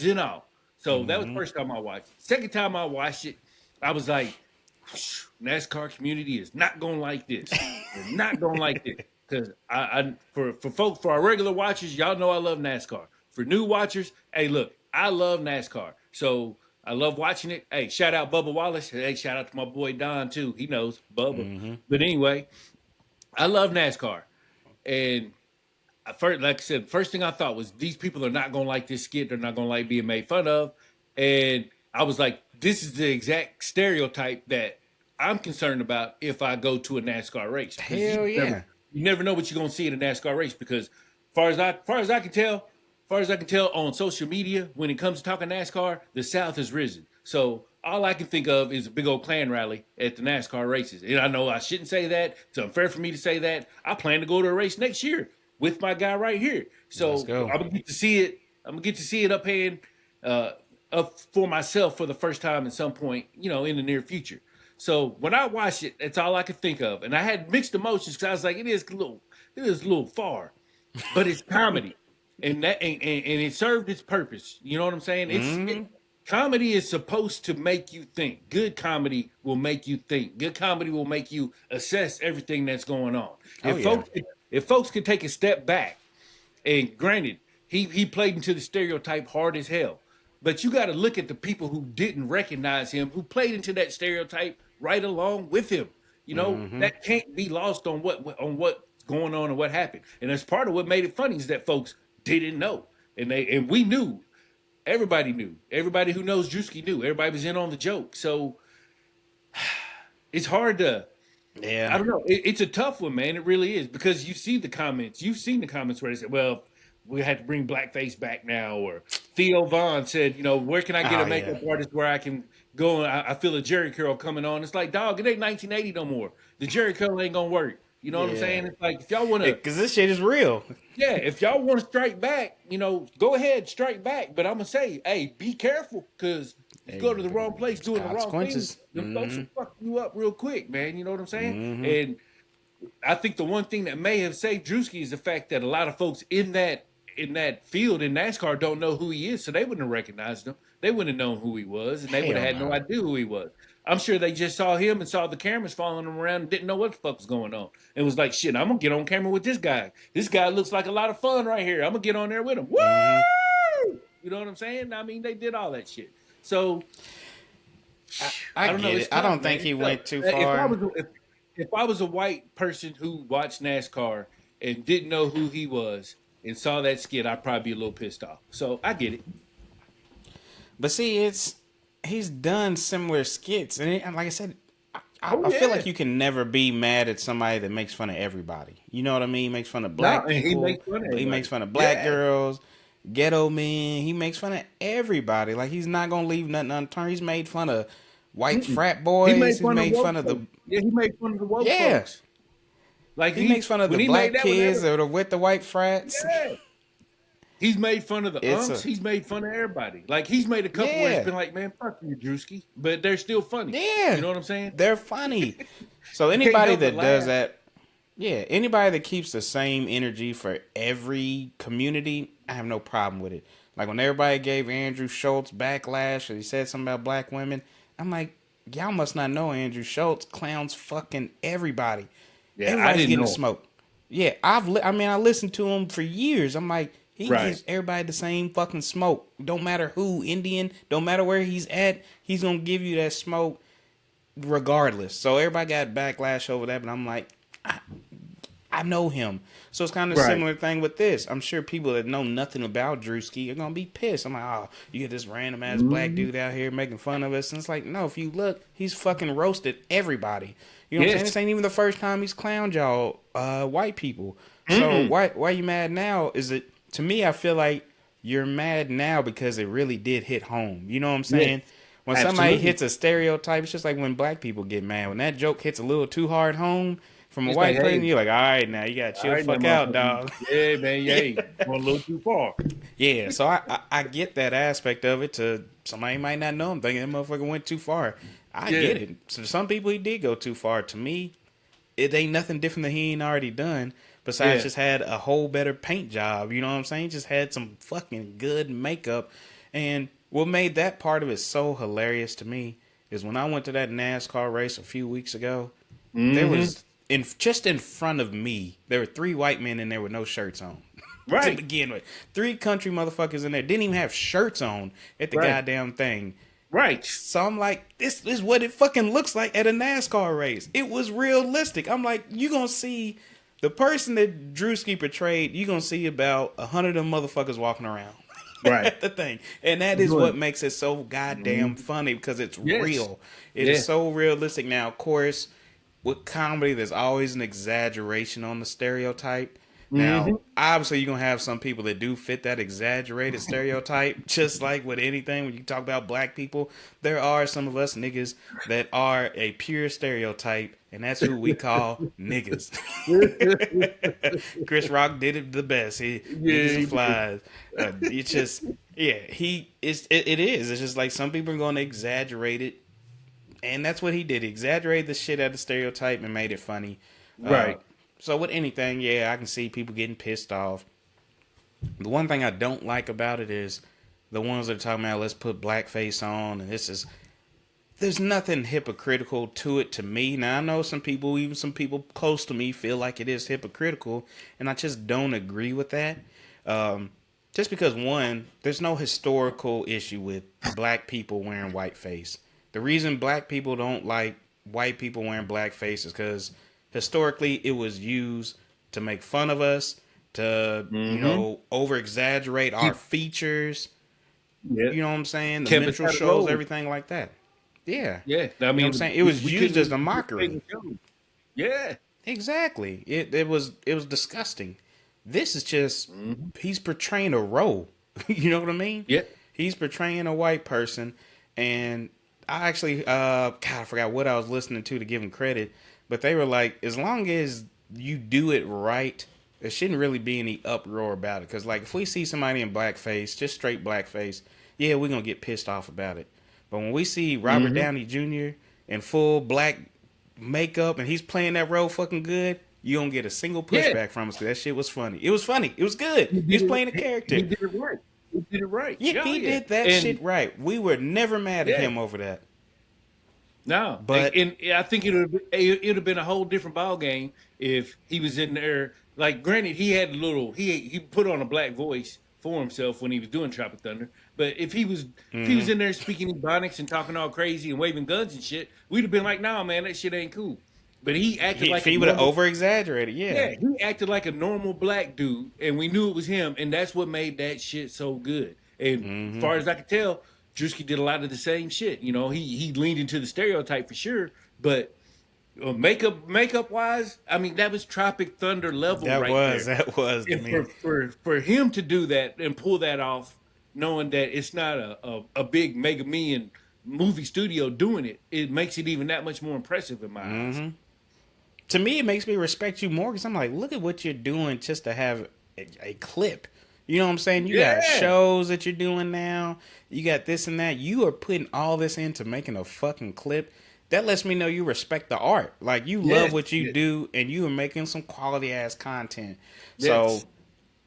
in awe. So that was the Mm-hmm. first time I watched it. Second time I watched it, I was like, NASCAR community is not gonna like this. They're not gonna like this because for folks for our regular watchers, y'all know I love NASCAR. For new watchers, hey, look, I love NASCAR. So I love watching it. Hey, shout out Bubba Wallace. Hey, shout out to my boy Don too. He knows Bubba. Mm-hmm. But anyway, I love NASCAR. And first, like I said, first thing I thought was these people are not gonna like this skit. They're not gonna like being made fun of. And I was like, this is the exact stereotype that I'm concerned about if I go to a NASCAR race because Hell yeah. you never know what you're gonna see in a NASCAR race because far as I can tell, far as I can tell on social media, when it comes to talking NASCAR, the South has risen. So all I can think of is a big old Klan rally at the NASCAR races. And I know I shouldn't say that. It's unfair for me to say that. I plan to go to a race next year with my guy right here. Let's So go. I'm gonna get to see it. I'm gonna get to see it uh, up for myself for the first time at some point, in the near future. So when I watched it, that's all I could think of, and I had mixed emotions because I was like, it is a little far, but it's comedy, and it served its purpose. You know what I'm saying? Mm-hmm. Comedy is supposed to make you think. Good comedy will make you think. Good comedy will make you assess everything that's going on. Oh yeah. If folks could take a step back, and granted, he played into the stereotype hard as hell, but you got to look at the people who didn't recognize him, who played into that stereotype right along with him. Mm-hmm. That can't be lost on what's going on and what happened. And that's part of what made it funny is that folks didn't know. And we knew. Everybody knew. Everybody who knows Druski knew. Everybody was in on the joke. So it's hard to I Yeah. don't know. It's a tough one, man. It really is because you see the comments. You've seen the comments where they say, "Well, we had to bring blackface back now," or Theo Vaughn said, "You know, where can I get Oh a makeup yeah. artist where I can go and I feel a Jerry curl coming on?" It's like, dog, it ain't 1980 no more. The Jerry curl ain't gonna work. You know what I'm Yeah. saying? It's like if y'all want to, Because this shit is real. yeah, if y'all want to strike back, you know, go ahead, strike back. But I'm gonna say, hey, be careful because you Hey, go to the wrong place there's doing the wrong thing. consequences. Them folks will fuck you up real quick, man. You know what I'm saying? Mm-hmm. And I think the one thing that may have saved Druski is the fact that a lot of folks in that field in NASCAR don't know who he is, so they wouldn't have recognized him. They wouldn't have known who he was, and they would have Hell had no no. idea who he was. I'm sure they just saw him and saw the cameras following him around and didn't know what the fuck was going on. And was like, shit, I'm gonna get on camera with this guy. This guy looks like a lot of fun right here. I'm gonna get on there with him. Mm-hmm. Woo! You know what I'm saying? I mean, they did all that shit. So I I don't know. get It's it. I tough, don't man. think he It's tough. went too If I far. was if I was a white person who watched NASCAR and didn't know who he was and saw that skit, I'd probably be a little pissed off. So I get it. But see, he's done similar skits, and like I said, Oh I feel yeah. like you can never be mad at somebody that makes fun of everybody. You know what I mean? He makes fun of No, black and he people. makes fun of He makes everybody. fun of black Yeah. girls, ghetto men. He makes fun of everybody. Like he's not gonna leave nothing unturned. He's made fun of white Mm-mm. frat He boys. made He's fun of made fun woke of the folks. Yeah, he made fun of the woke yeah. folks. Like He makes fun of the when he made black that one, kids that are with the white frats. yeah. He's made fun of the It's unks. a He's made fun of everybody. Like he's made a couple where it's yeah, been like, man, fuck you, Druski, but they're still funny. You yeah. know what I'm saying? They're funny. So You can't anybody help but that does laugh. that, yeah, anybody that keeps the same energy for every community, I have no problem with it. Like when everybody gave Andrew Schultz backlash or he said something about black women, I'm like, y'all must not know Andrew Schultz clowns fucking everybody. Yeah, I Everybody's didn't getting the know him. smoke. Yeah, I mean, I listened to him for years. I'm like, he Right. gives everybody the same fucking smoke. Don't matter who, Indian, don't matter where he's at, he's gonna give you that smoke regardless. So everybody got backlash over that, but I'm like, I know him. So it's kind of a Right. similar thing with this. I'm sure people that know nothing about Druski are gonna be pissed. I'm like, oh, you get this random ass black Mhm. dude out here making fun of us. And it's like, no, if you look, he's fucking roasted everybody. You know what I'm saying? Yes. This ain't even the first time he's clowned y'all, white people. So Mm-mm. why you mad now? Is it to me? I feel like you're mad now because it really did hit home. You know what I'm Yes. saying? When somebody Absolutely. hits a stereotype, it's just like when black people get mad. When that joke hits a little too hard home from a It's like, white person, hey, you're like, all right, now you gotta all chill the right, now, fuck out, motherfucker. dog. Yeah, man. yeah. Yay, going a little too far. Yeah, so I get that aspect of it. To somebody might not know him, thinking that motherfucker went too far. I Yeah. get it. So to some people, he did go too far. To me, it ain't nothing different that he ain't already done. Besides, Yeah. just had a whole better paint job. You know what I'm saying? Just had some fucking good makeup. And what made that part of it so hilarious to me is when I went to that NASCAR race a few weeks ago. There Mm-hmm. was just in front of me, there were 3 white men in there with no shirts on. To Right. begin with, 3 country motherfuckers in there didn't even have shirts on at the Right. goddamn thing. Right. So I'm like, this is what it fucking looks like at a NASCAR race. It was realistic. I'm like, you gonna see the person that Druski portrayed. You gonna see about 100 of them motherfuckers walking around Right. at the thing, and that is what Doing. makes it so goddamn Mhm. funny because it's Yes. real. It is Yeah. so realistic. Now, of course, with comedy, there's always an exaggeration on the stereotype. Now, Mm-hmm. obviously, you're gonna have some people that do fit that exaggerated stereotype. Just like with anything, when you talk about black people, there are some of us niggas that are a pure stereotype, and that's who we call niggas. Chris Rock did it the best. He Yeah, niggas he and did. flies. It's just yeah, he is. It is. It's just like some people are gonna exaggerate it, and that's what he did. He exaggerated the shit out of the stereotype and made it funny. Uh, Right. so with anything, yeah, I can see people getting pissed off. The one thing I don't like about it is the ones that are talking about let's put blackface on, and this is there's nothing hypocritical to it to me. Now I know some people, even some people close to me, feel like it is hypocritical, and I just don't agree with that. Just because one, there's no historical issue with black people wearing whiteface. The reason black people don't like white people wearing blackface is because historically it was used to make fun of us, to Mm-hmm. over exaggerate our Keep features. yeah. You know what I'm saying? The Kept us minstrel out of shows, road. everything like that. Yeah. Yeah. I You know what I'm mean, saying? It was we used couldn't as a even take mockery. the show. Yeah. Exactly. It was disgusting. This is just Mm-hmm. he's portraying a role. You know what I mean? Yeah. He's portraying a white person, and I actually God, I forgot what I was listening to give him credit, but they were like, as long as you do it right, there shouldn't really be any uproar about it. Because like if we see somebody in blackface, just straight blackface, yeah, we're gonna get pissed off about it. But when we see Robert Mm-hmm. Downey Jr. in full black makeup and he's playing that role fucking good, you don't get a single Yeah. pushback from us because that shit was funny. It was funny. It was good. He He's did playing a it. He character. did it right. He did it right. Yeah, Yeah, he yeah. did that And shit right. We were never mad at yeah, him over that. no, But and I think it'd have been a whole different ball game if he was in there. Like, granted, he had a little he put on a black voice for himself when he was doing Tropic Thunder. But if he was in there speaking Ebonics and talking all crazy and waving guns and shit, we'd have been like, nah, man, that shit ain't cool. But he acted if like a he would have normal. over exaggerated, yeah. Yeah, he acted like a normal black dude, and we knew it was him, and that's what made that shit so good. And as far as I could tell, Druski did a lot of the same shit. You know, he leaned into the stereotype for sure, but makeup wise, I mean, that was Tropic Thunder level right there. That was to And me. for him to do that and pull that off, knowing that it's not a big mega million movie studio doing it, it makes it even that much more impressive in my eyes. To me, it makes me respect you more because I'm like, look at what you're doing just to have a clip. You know what I'm saying? You got Yeah. shows that you're doing now. You got this and that. You are putting all this into making a fucking clip. That lets me know you respect the art. Like you love Yes. what you Yes. do, and you are making some quality ass content. So Yes.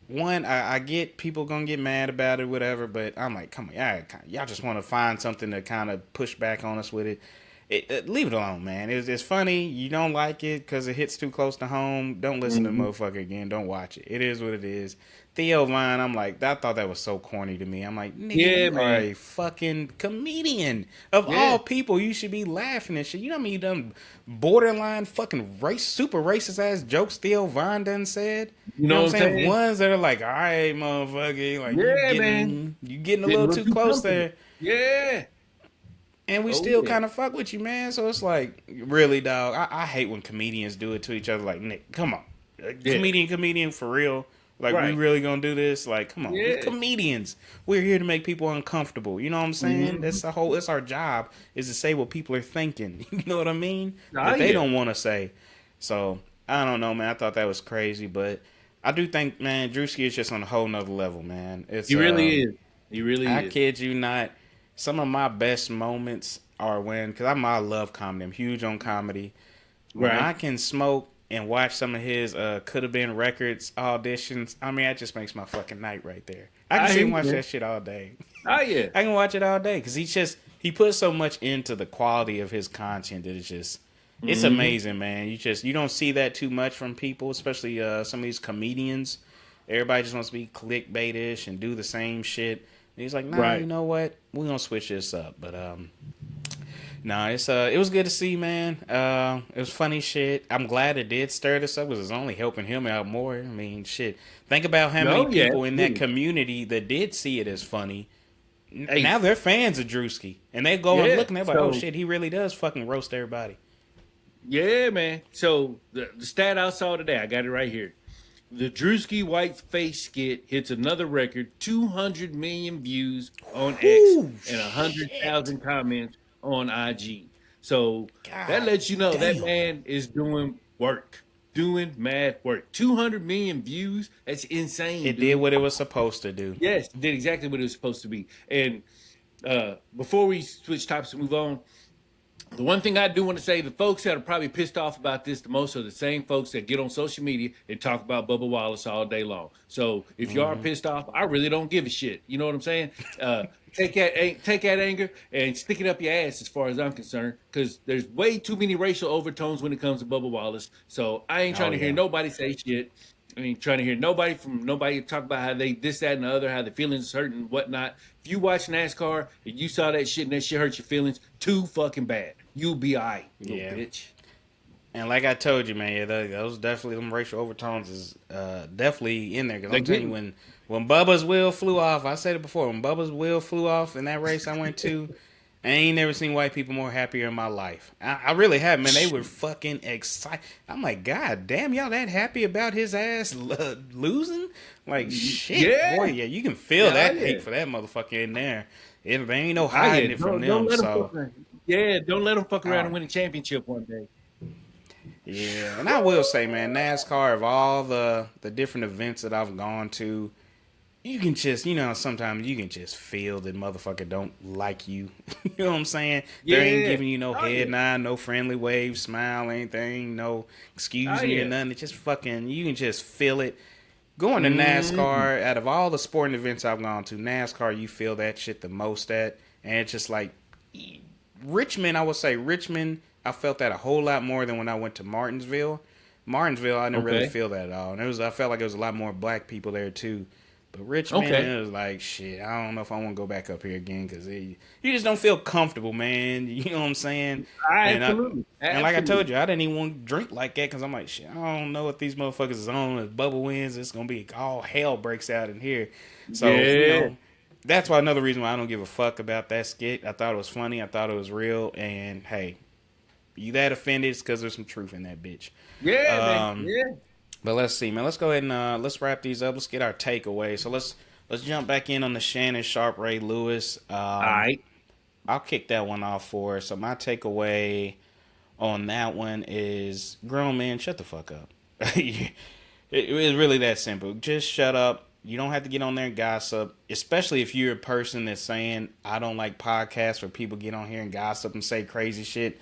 one, I get people gonna get mad about it, whatever. But I'm like, come on, y'all just want to find something to kind of push back on us with it. Leave it alone, man. It's funny. You don't like it because it hits too close to home. Don't listen to the Mhm. motherfucker again. Don't watch it. It is what it is. Theo Vine, I'm like, I thought that was so corny to me. I'm like, nigga, Yeah, you are man. a fucking comedian. Of Yeah. all people, you should be laughing and shit. You know what I mean? You done borderline fucking super racist ass jokes Theo Vine done said. You You know know what what I'm I'm saying? saying? Ones that are like, all right, motherfucker, like Yeah, man. you getting a Getting a little little too too close comfortable. there. Yeah. And we Oh still yeah. kind of fuck with you, man. So it's like, really, dog. I hate when comedians do it to each other. Like, Nick, come on, Yeah. comedian, for real. Like, we Right. really gonna do this? Like, come on, we're Yeah. comedians. We're here to make people uncomfortable. You know what I'm saying? Hmm. That's the whole. It's our job is to say what people are thinking. You know what I mean? Oh That they yeah. don't want to say. So I don't know, man. I thought that was crazy, but I do think, man, Drewski is just on a whole nother level, man. It's He really is. He really I is. kid you not. Some of my best moments are when, because I love comedy. I'm huge on comedy. When Right. I can smoke and watch some of his could have been records auditions, I mean, that just makes my fucking night right there. I can I sit hear and you, watch man. that shit all day. Oh yeah. I can watch it all day because he puts so much into the quality of his content that it's Hmm. amazing, man. You don't see that too much from people, especially some of these comedians. Everybody just wants to be clickbaitish and do the same shit. And he's like, nah, you Right. know what? We're gonna switch this up. But nah, it was good to see, man. It was funny shit. I'm glad it did stir this up because it's only helping him out more. I mean, shit. Think about how many No, yeah, people in that absolutely. community that did see it as funny. Hey, Now they're fans of Drewski, and they go and yeah. look and they're like, "Oh So shit, he really does fucking roast everybody." yeah, man. So the stat I saw today, I got it right here. The Druski whiteface skit hits another record: 200 million views on X Whoo, and shit. 100,000 comments on IG. So that God lets you know that damn. man is doing work, doing mad work. 200 million views. That's insane, It did dude. what it was supposed to do. Yes, did exactly what it was supposed to be. And before we switch topics and move on, the one thing I do want to say, the folks that are probably pissed off about this the most are the same folks that get on social media and talk about Bubba Wallace all day long. So if you are pissed off, I really don't give a shit. You know what I'm saying? Take that anger and stick it up your ass, as far as I'm concerned, because there's way too many racial overtones when it comes to Bubba Wallace. So I ain't Oh trying to hear yeah. nobody say shit. I ain't trying to hear nobody talk about how they this, that, and the other, how the feelings hurt and whatnot. If you watch NASCAR and you saw that shit and that shit hurt your feelings, too fucking bad. You'll be alright, little Yeah. bitch. And like I told you, man, yeah, those definitely them racial overtones is definitely in there. Because They're I'm telling you, getting when Bubba's wheel flew off, I said it before. When Bubba's wheel flew off in that race I went to, I ain't never seen white people more happier in my life. I really have, man. They were fucking excited. I'm like, God damn, y'all that happy about his ass losing? Like, shit, boy, yeah, yeah, you can feel yeah, that yeah. hate for that motherfucker in there. There ain't no Oh yeah, hiding it from don't them. let them So, fuck around. Yeah, don't let them fuck around oh, and win a championship one day. yeah, and I will say, man, NASCAR of all the different events that I've gone to, you can just, sometimes you can just feel that motherfucker don't like you. You know what I'm saying? They ain't Yeah. giving you no Oh head yeah. nod, no friendly wave, smile, anything, no Oh excuse me or yeah. nothing. It's just fucking, you can just feel it. Going to Mm-hmm. NASCAR, out of all the sporting events I've gone to, NASCAR, you feel that shit the most at. And it's just like, Richmond, I would say Richmond, I felt that a whole lot more than when I went to Martinsville. Martinsville, I didn't really Okay. feel that at all. And I felt like there was a lot more black people there too. But Richmond, Okay. it was like, shit, I don't know if I want to go back up here again because you just don't feel comfortable, man. You know what I'm saying? And I, Absolutely. and like I told Absolutely. you, I didn't even want to drink like that because I'm like, shit, I don't know what these motherfuckers is on. If Bubba wins, it's gonna be all hell breaks out in here. So Yeah. that's why another reason why I don't give a fuck about that skit. I thought it was funny. I thought it was real. And hey, you that offended? It's because there's some truth in that bitch. Yeah, man. Um, Yeah. but let's see, man. Let's go ahead and let's wrap these up. Let's get our takeaway. So let's jump back in on the Shannon Sharpe Ray Lewis. All right. I'll kick that one off for us. So my takeaway on that one is grown man, shut the fuck up. It's really that simple. Just shut up. You don't have to get on there and gossip, especially if you're a person that's saying, I don't like podcasts where people get on here and gossip and say crazy shit.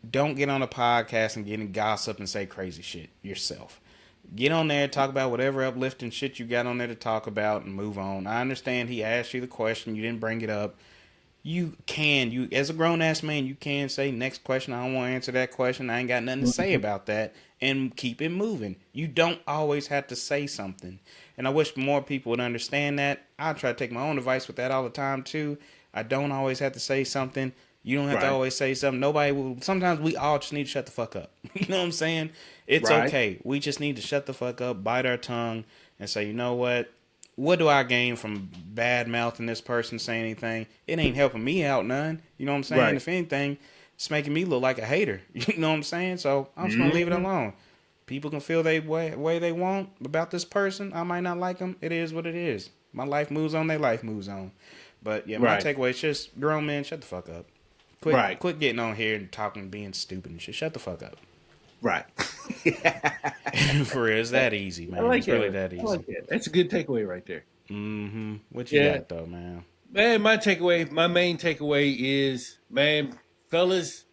Don't get on a podcast and get in gossip and say crazy shit yourself. Get on there, talk about whatever uplifting shit you got on there to talk about and move on. I understand he asked you the question, you didn't bring it up. You as a grown ass man, you can say next question. I don't want to answer that question. I ain't got nothing to say Mhm. about that, and keep it moving. You don't always have to say something, and I wish more people would understand that. I try to take my own advice with that all the time too. I don't always have to say something. You don't have to Right. always say something. Nobody will. Sometimes we all just need to shut the fuck up. You know what I'm saying? It's Right. okay. We just need to shut the fuck up, bite our tongue, and say, you know what do I gain from bad mouthing this person saying anything? It ain't helping me out none. You know what I'm saying? Right. If anything, it's making me look like a hater. You know what I'm saying? So I'm just gonna leave it Mhm. alone. People can feel they way they want about this person. I might not like them. It is what it is. My life moves on. Their life moves on. But yeah, my Right. takeaway is just grown men, shut the fuck up. Quit Right. quit getting on here and talking, being stupid and shit. Shut the fuck up. Right. For real, it's that easy, I man. like It's really that. that I easy. like that. That's a good takeaway right there. What you Yeah. got though, man? Man, my main takeaway is, man, fellas,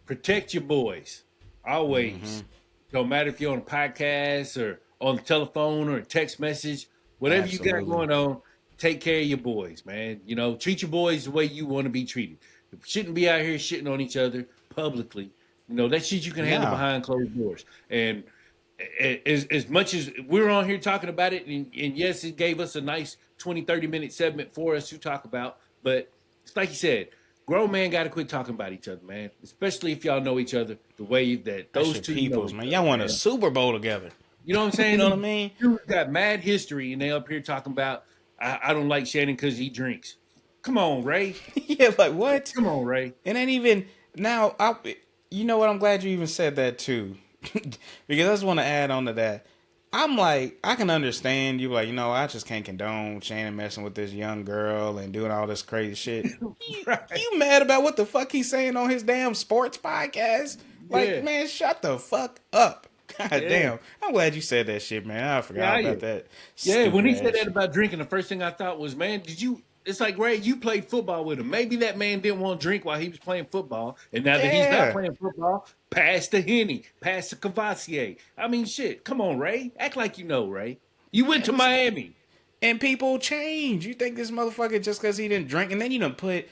protect your boys. Always. Don't matter if you're on a podcast or on the telephone or a text message, whatever you got Absolutely. going on, take care of your boys, man. Treat your boys the way you want to be treated. You shouldn't be out here shitting on each other publicly. That shit you can handle No. behind closed doors. And as much as we're on here talking about it, and yes, it gave us a nice 20, 30-minute segment for us to talk about, but it's like you said, grown man got to quit talking about each other, man. Especially if y'all know each other the way that That those shit two know peoples, each man. Y'all other, won a man. Super Bowl together. You know what I'm You saying? know what I These mean? dudes got mad history, and they up here talking about I don't like Shannon because he drinks. Come on, Ray. Yeah, like what? Come on, Ray. It ain't even now. You know what? I'm glad you even said that too, because I just want to add on to that. I'm like, I can understand you, like, I just can't condone Shannon messing with this young girl and doing all this crazy shit. You, Right? you mad about what the fuck he's saying on his damn sports podcast? Like, Yeah, man, shut the fuck up. God yeah, damn. I'm glad you said that shit, man. I yeah, forgot yeah. about that Yeah, when stupid he said ass that shit. about drinking, the first thing I thought was, man, did you? It's like, Ray, you played football with him. Maybe that man didn't want to drink while he was playing football, and now that he's not Yeah. playing football, pass the Henny, pass the Cavassier. I mean, shit. Come on, Ray. Act like you know, Ray. You went to And it's Miami. And people change. You think this motherfucker just because he didn't drink, and then you done put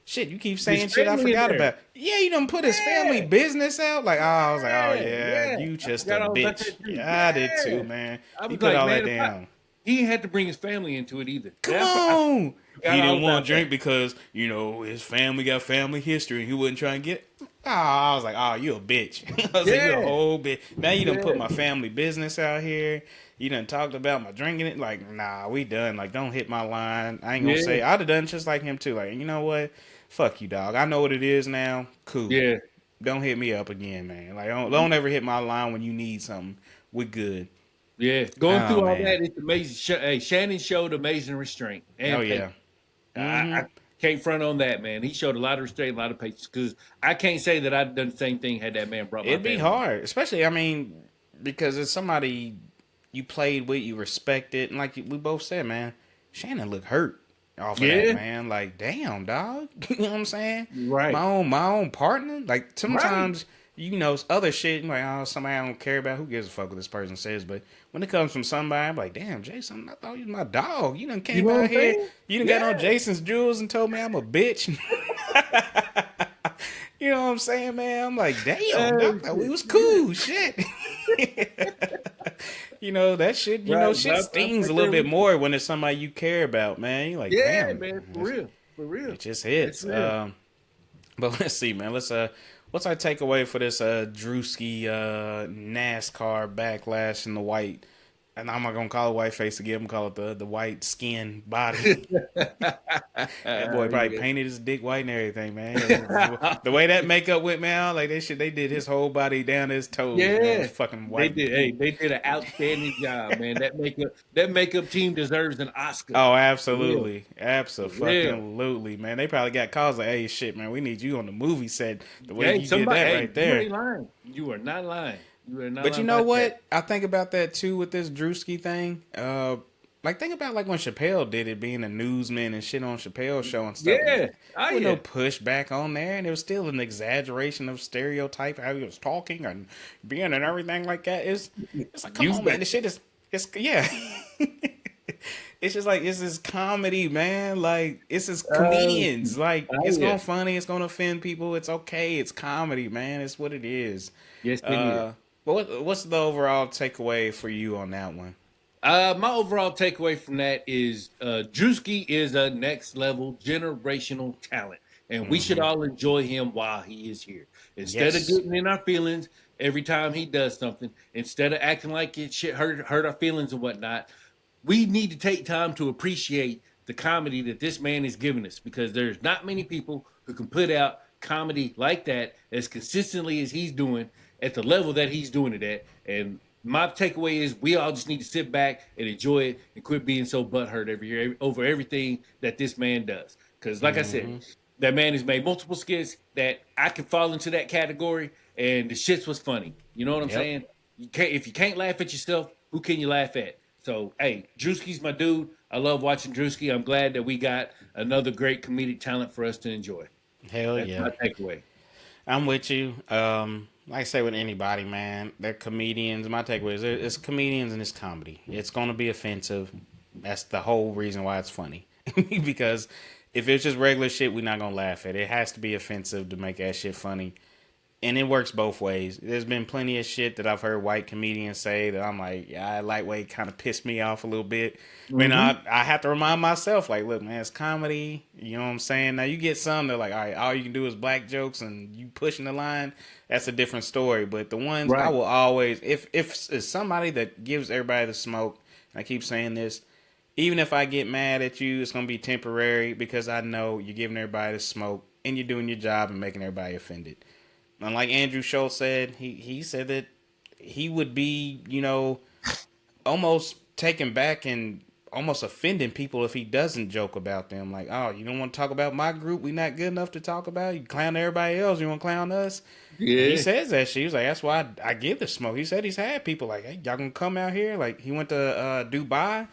shit. You keep His saying shit I family in forgot there. about. Yeah, you done put his family Yeah, business out. Like, oh, I was like, oh yeah, yeah, yeah. you I just a forgot all about bitch. that too. Yeah, I did too, Yeah. man. I He was put like, all man, that if I, down. he had to bring his family into it either. Come I on. forgot He all didn't want about to that. drink because his family got family history, and he wouldn't try and get. Oh, I was like, oh, you a bitch. I was like, you a Yeah, whole bitch. Now you done put yeah, my family business out here. You done talked about my drinking it. Like, nah, we done. Like, don't hit my line. I ain't gonna yeah, say. I'd have done just like him too. Like, you know what? Fuck you, dog. I know what it is now. Cool. yeah, Don't hit me up again, man. Like, don't ever hit my line when you need something. We're good. yeah. Going Oh through all man. that, it's amazing. Hey, Shannon showed amazing restraint Oh and yeah. patience. I can't front on that, man. He showed a lot of restraint, a lot of patience. Because I can't say that I'd done the same thing had that man brought my It'd be family. hard, especially. I mean, because it's somebody you played with, you respected, and like we both said, man, Shannon looked hurt off of that, Yeah, man. Like, damn, dog. You know what I'm saying? right, My own partner. Like right. sometimes other shit. Like, oh, somebody I don't care about. Who gives a fuck what this person says? But when it comes from somebody, I'm like, damn, Jason, I thought you was my dog. You done You came know what out I'm here. saying? You done got on Yeah. Jason's jewels and told me I'm a bitch. You know what I'm saying, man? I'm like, damn, Oh dog, thought we shit. was Yeah. cool. Shit. That shit, Right. shit But I'm stings right a little there bit with you. more when it's somebody you care about, man. You're like, Yeah, damn, man, for real. For real. it just It's hits. real. But let's see, man. What's our takeaway for this Druski NASCAR backlash in the white? And I'm not gonna call it whiteface again. I'm gonna call it the white skin body. That boy probably Yeah. painted his dick white and everything, man. The way that makeup went, man, like they did his whole body down to his toes, man. It was Yeah. fucking They white and did. Hey, pink. they did an outstanding job, man. That makeup team deserves an Oscar. Oh, For real. absolutely, For real. absolutely, man. They probably got calls like, "Hey, shit, man, we need you on the movie set." The way Hey, you did somebody. that Hey, right you there. ain't lying. You are not lying. You are not But you lying know about that. what? I think about that too with this Drewski thing. Like think about like when Chappelle did it, being a newsman and shit on Chappelle's show and stuff. Yeah. Oh There was no yeah. pushback on there, and it was still an exaggeration of stereotype how he was talking and being and everything like that. It's like, come You on, man, bet. the shit is it's yeah. It's just like it's this comedy, man. Like it's just Oh, comedians. Like oh it's yeah. gonna funny. It's gonna offend people. It's okay. It's comedy, man. It's what it is. Yes, it is. Uh, but what's the overall takeaway for you on that one? My overall takeaway from that is Druski is a next level generational talent, and we should Hmm. all enjoy him while he is here. Instead of Yes. getting in our feelings every time he does something, instead of acting like it shit hurt our feelings and whatnot, we need to take time to appreciate the comedy that this man is giving us because there's not many people who can put out comedy like that as consistently as he's doing at the level that he's doing it at. And my takeaway is we all just need to sit back and enjoy it and quit being so butthurt every year over everything that this man does. Because, like I said, Hmm. that man has made multiple skits that I could fall into that category, and the shits was funny. You know what I'm Yep. saying? You can't if you can't laugh at yourself, who can you laugh at? So, hey, Drewski's my dude. I love watching Drewski. I'm glad that we got another great comedic talent for us to enjoy. Hell That's my yeah. takeaway. I'm with you. Like I say with anybody, man, they're comedians. My takeaway is it's comedians and it's comedy. It's gonna be offensive. That's the whole reason why it's funny. Because if it's just regular shit, we're not gonna laugh at it. It has to be offensive to make that shit funny. And it works both ways. There's been plenty of shit that I've heard white comedians say that I'm like, yeah, lightweight kind of pissed me off a little bit. But Mm-hmm. I have to remind myself, like, look, man, it's comedy. You know what I'm saying? Now you get some that like, all right, all you can do is black jokes and you pushing the line. That's a different story. But the ones I Right. will always, if it's somebody that gives everybody the smoke, and I keep saying this, even if I get mad at you, it's gonna be temporary because I know you're giving everybody the smoke and you're doing your job and making everybody offended. And like Andrew Schultz said, he said that he would be, almost taken back and almost offending people if he doesn't joke about them. Like, oh, you don't want to talk about my group? We not good enough to talk about? You clown everybody else. You want to clown us? And he Yeah. says that shit. He was like, that's why I give the smoke. He said he's had people like, hey, y'all gonna come out here? Like, he went to Dubai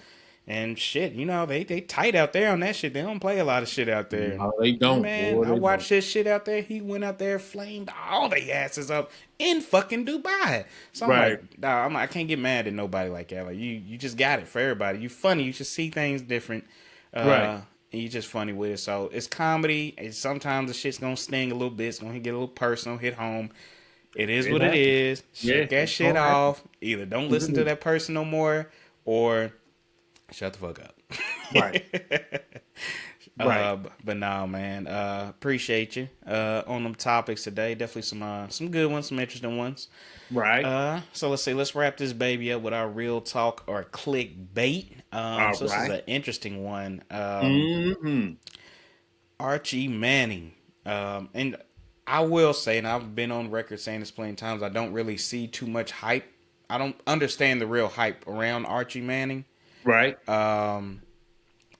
and shit, they tight out there on that shit. They don't play a lot of shit out there. And No, they don't. man, Boy, I they watched don't. his shit out there. He went out there, flamed all they asses up in fucking Dubai. So I'm Right. like, nah, I can't get mad at nobody like that. Like you just got it for everybody. You funny. You just see things different. Right. And you just funny with it. So it's comedy. And sometimes the shit's gonna sting a little bit. It's gonna get a little personal, hit home. It is It what it happens. is. Yeah, Shake that it's shit gonna happen. off. Either don't listen to that person no more, or shut the fuck up. Right. Right. But no, man. Appreciate you on them topics today. Definitely some good ones, some interesting ones. Right. So let's see. Let's wrap this baby up with our real talk or clickbait. All So this is right. an interesting one. Mm-hmm. Archie Manning. And I will say, and I've been on record saying this plenty of times, I don't really see too much hype. I don't understand the real hype around Archie Manning. Right.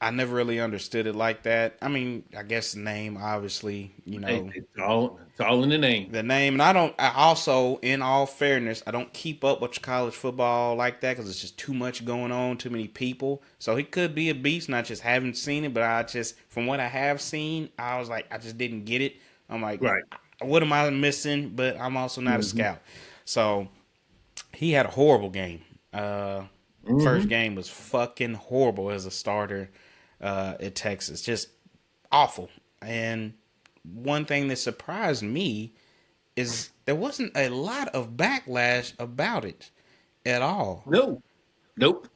I never really understood it like that. I mean, I guess the name, obviously, It's all in the name. the name. And I also, in all fairness, I don't keep up with college football like that because it's just too much going on, too many people. So he could be a beast, and I just haven't seen it. But from what I have seen, I was like, I just didn't get it. I'm like, Right. what am I missing? But I'm also not a Mm-hmm. scout. So he had a horrible game. First Mm-hmm. game was fucking horrible as a starter at Texas. Just awful. And one thing that surprised me is there wasn't a lot of backlash about it at all. No. Nope.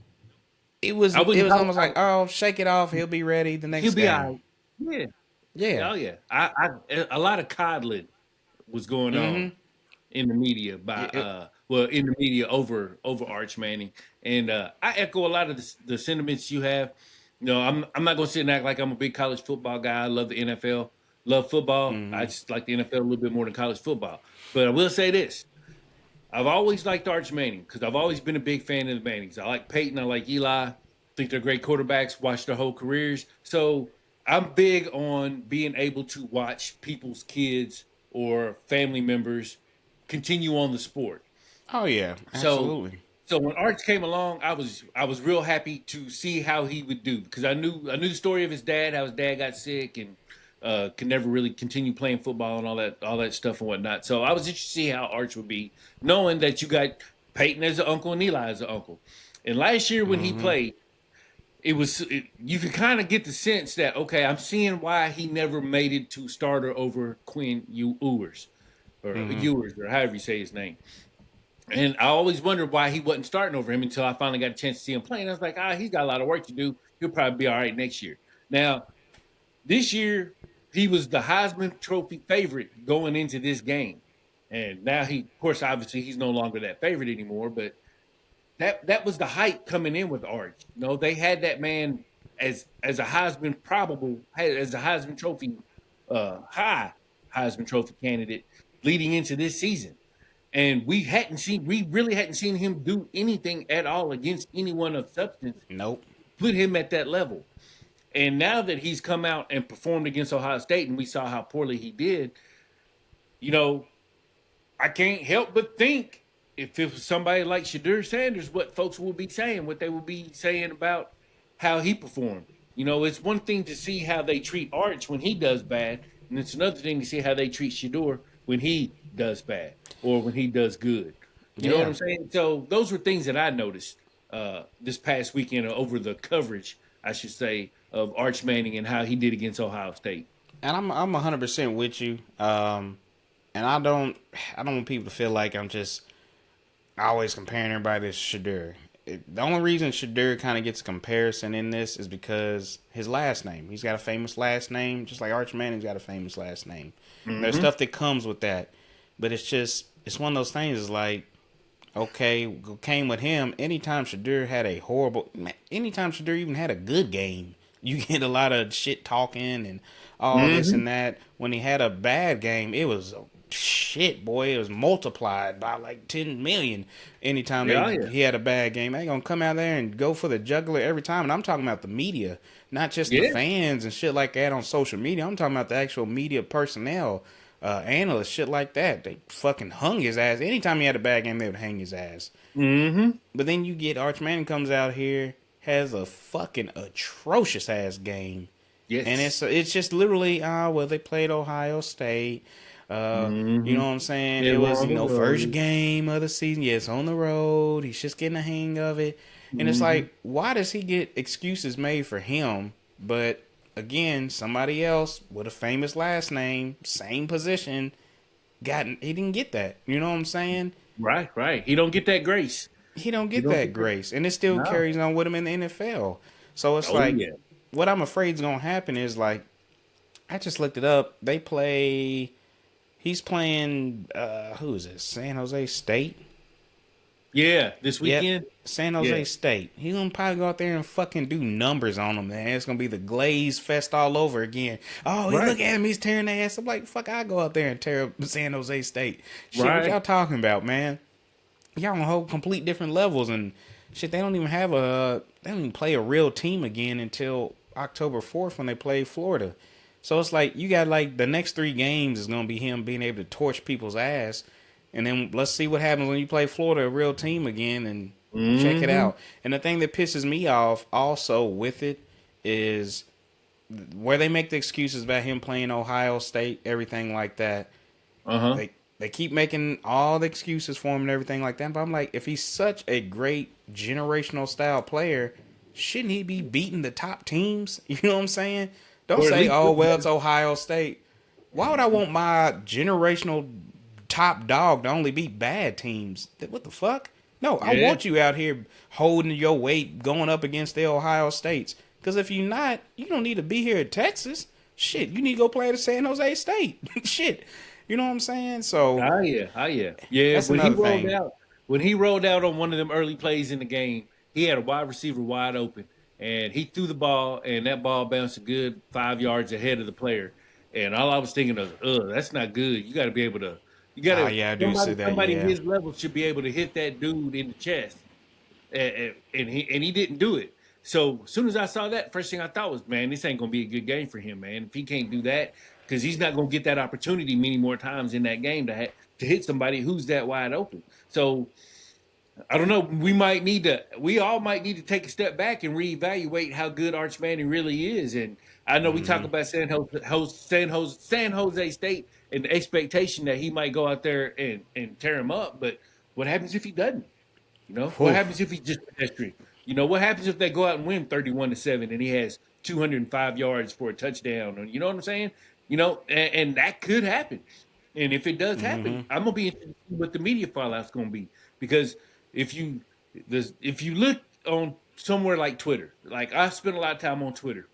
It was I it wouldn't. was almost like, oh, shake it off. He'll be ready the He'll next be all game. right. Yeah. Yeah. Oh yeah. A lot of coddling was going on Mm-hmm. in the media Yeah, in the media over Arch Manning, and I echo a lot of the sentiments you have. I'm not going to sit and act like I'm a big college football guy. I love the NFL, love football. I mm-hmm. just like the NFL a little bit more than college football. But I will say this: I've always liked Arch Manning because I've always been a big fan of the Mannings. I like Peyton, I like Eli. Think they're great quarterbacks. Watch their whole careers, so I'm big on being able to watch people's kids or family members continue on the sport. Oh yeah, So absolutely. so when Arch came along, I was real happy to see how he would do because I knew the story of his dad, how his dad got sick and could never really continue playing football and all that stuff and whatnot. So I was interested to see how Arch would be, knowing that you got Peyton as an uncle and Eli as an uncle. And last year when he Mm-hmm. played, you could kind of get the sense that okay, I'm seeing why he never made it to starter over Quinn Ewers Mm-hmm. or however you say his name. And I always wondered why he wasn't starting over him until I finally got a chance to see him play. And I was like, he's got a lot of work to do. He'll probably be all right next year. Now, this year, he was the Heisman Trophy favorite going into this game. And now of course, obviously, he's no longer that favorite anymore. But that was the hype coming in with Arch. They had that man as a Heisman Trophy high Heisman Trophy candidate leading into this season. And we really hadn't seen him do anything at all against anyone of substance, Nope. put him at that level. And now that he's come out and performed against Ohio State and we saw how poorly he did, you know, I can't help but think if it was somebody like Shadeur Sanders, what folks will be saying, what they will be saying about how he performed. It's one thing to see how they treat Arch when he does bad, and it's another thing to see how they treat Shadeur when he does bad or when he does good. You know what Yeah. I'm saying? So those were things that I noticed this past weekend over the coverage, I should say, of Arch Manning and how he did against Ohio State. And I'm 100% with you. And I don't want people to feel like I'm just always comparing everybody to Shadeur. The only reason Shadeur kind of gets a comparison in this is because his last name. He's got a famous last name, just like Arch Manning's got a famous last name. And there's Mm-hmm. stuff that comes with that, but it's one of those things. It's like, okay, came with him. Anytime Shadeur even had a good game, you get a lot of shit talking and all this Mm-hmm. and that. When he had a bad game, it was shit, boy. It was multiplied by like 10 million. Anytime Yeah, yeah. he had a bad game, they gonna come out there and go for the jugular every time. And I'm talking about the media, not just the Yeah. fans and shit like that on social media. I'm talking about the actual media personnel, analysts, shit like that. They fucking hung his ass. Anytime he had a bad game, they would hang his ass. Mm-hmm. But then you get Arch Manning comes out here, has a fucking atrocious ass game, and Yes. it's just literally well, they played Ohio State. You Mm-hmm. know what I'm saying? They It were was on the first road. game of the season. Yeah, it's on the road. He's just getting the hang of it, and it's Mm-hmm. like, why does he get excuses made for him? But again, somebody else with a famous last name, same position, he didn't get that. You know what I'm saying? Right, right. He don't get that grace. He don't He get don't that get that. grace, and it still No. carries on with him in the NFL. So it's Oh like, yeah. what I'm afraid is gonna happen is like I just looked it up. They play. He's playing. Who is this? San Jose State. Yeah, this Yep. weekend. San Jose Yeah, State. He's gonna probably go out there and fucking do numbers on them, man. It's gonna be the glaze fest all over again. Oh, he right, look at him, he's tearing their ass. I'm like, fuck, I go out there and tear up San Jose State. Shit, what right. y'all talking about, man? Y'all on whole complete different levels and shit. They don't even have a. They don't even play a real team again until October 4th when they play Florida. So it's like you got like the next 3 games is gonna be him being able to torch people's ass, and then let's see what happens when you play Florida, a real team again, and check it Mm-hmm. out. And the thing that pisses me off also with it is where they make the excuses about him playing Ohio State, everything like that. Uh-huh. They keep making all the excuses for him and everything like that. But I'm like, if he's such a great generational style player, shouldn't he be beating the top teams? You know what I'm saying? Don't Or at say, least oh look well, better. it's Ohio State. Why would I want my generational top dog to only beat bad teams? What the fuck? No, I Yeah. want you out here holding your weight, going up against the Ohio States. Because if you're not, you don't need to be here at Texas. Shit, you need to go play at San Jose State. Shit, you know what I'm saying? So Oh yeah, oh yeah, yeah. that's another thing. When he rolled out on one of them early plays in the game, he had a wide receiver wide open, and he threw the ball, and that ball bounced a good 5 yards ahead of the player. And all I was thinking was, "Ugh, that's not good. You got to be able to. You got Oh to yeah, I do see that. somebody Yeah. his level should be able to hit that dude in the chest." And he didn't do it. So as soon as I saw that, first thing I thought was, man, this ain't gonna be a good game for him, man. If he can't do that, because he's not gonna get that opportunity many more times in that game to hit somebody who's that wide open. So I don't know. We all might need to take a step back and reevaluate how good Arch Manning really is. And I know we talk Mm-hmm. about San Jose State and the expectation that he might go out there and tear him up, but what happens if he doesn't? What Whew. happens if he's just pedestrian? What happens if they go out and win 31-7 and he has 205 yards for a touchdown? You know what I'm saying? And that could happen. And if it does happen, Mm-hmm. I'm gonna be interested to see what the media fallout's gonna be. Because if you if you look on somewhere like Twitter, like I spend a lot of time on Twitter,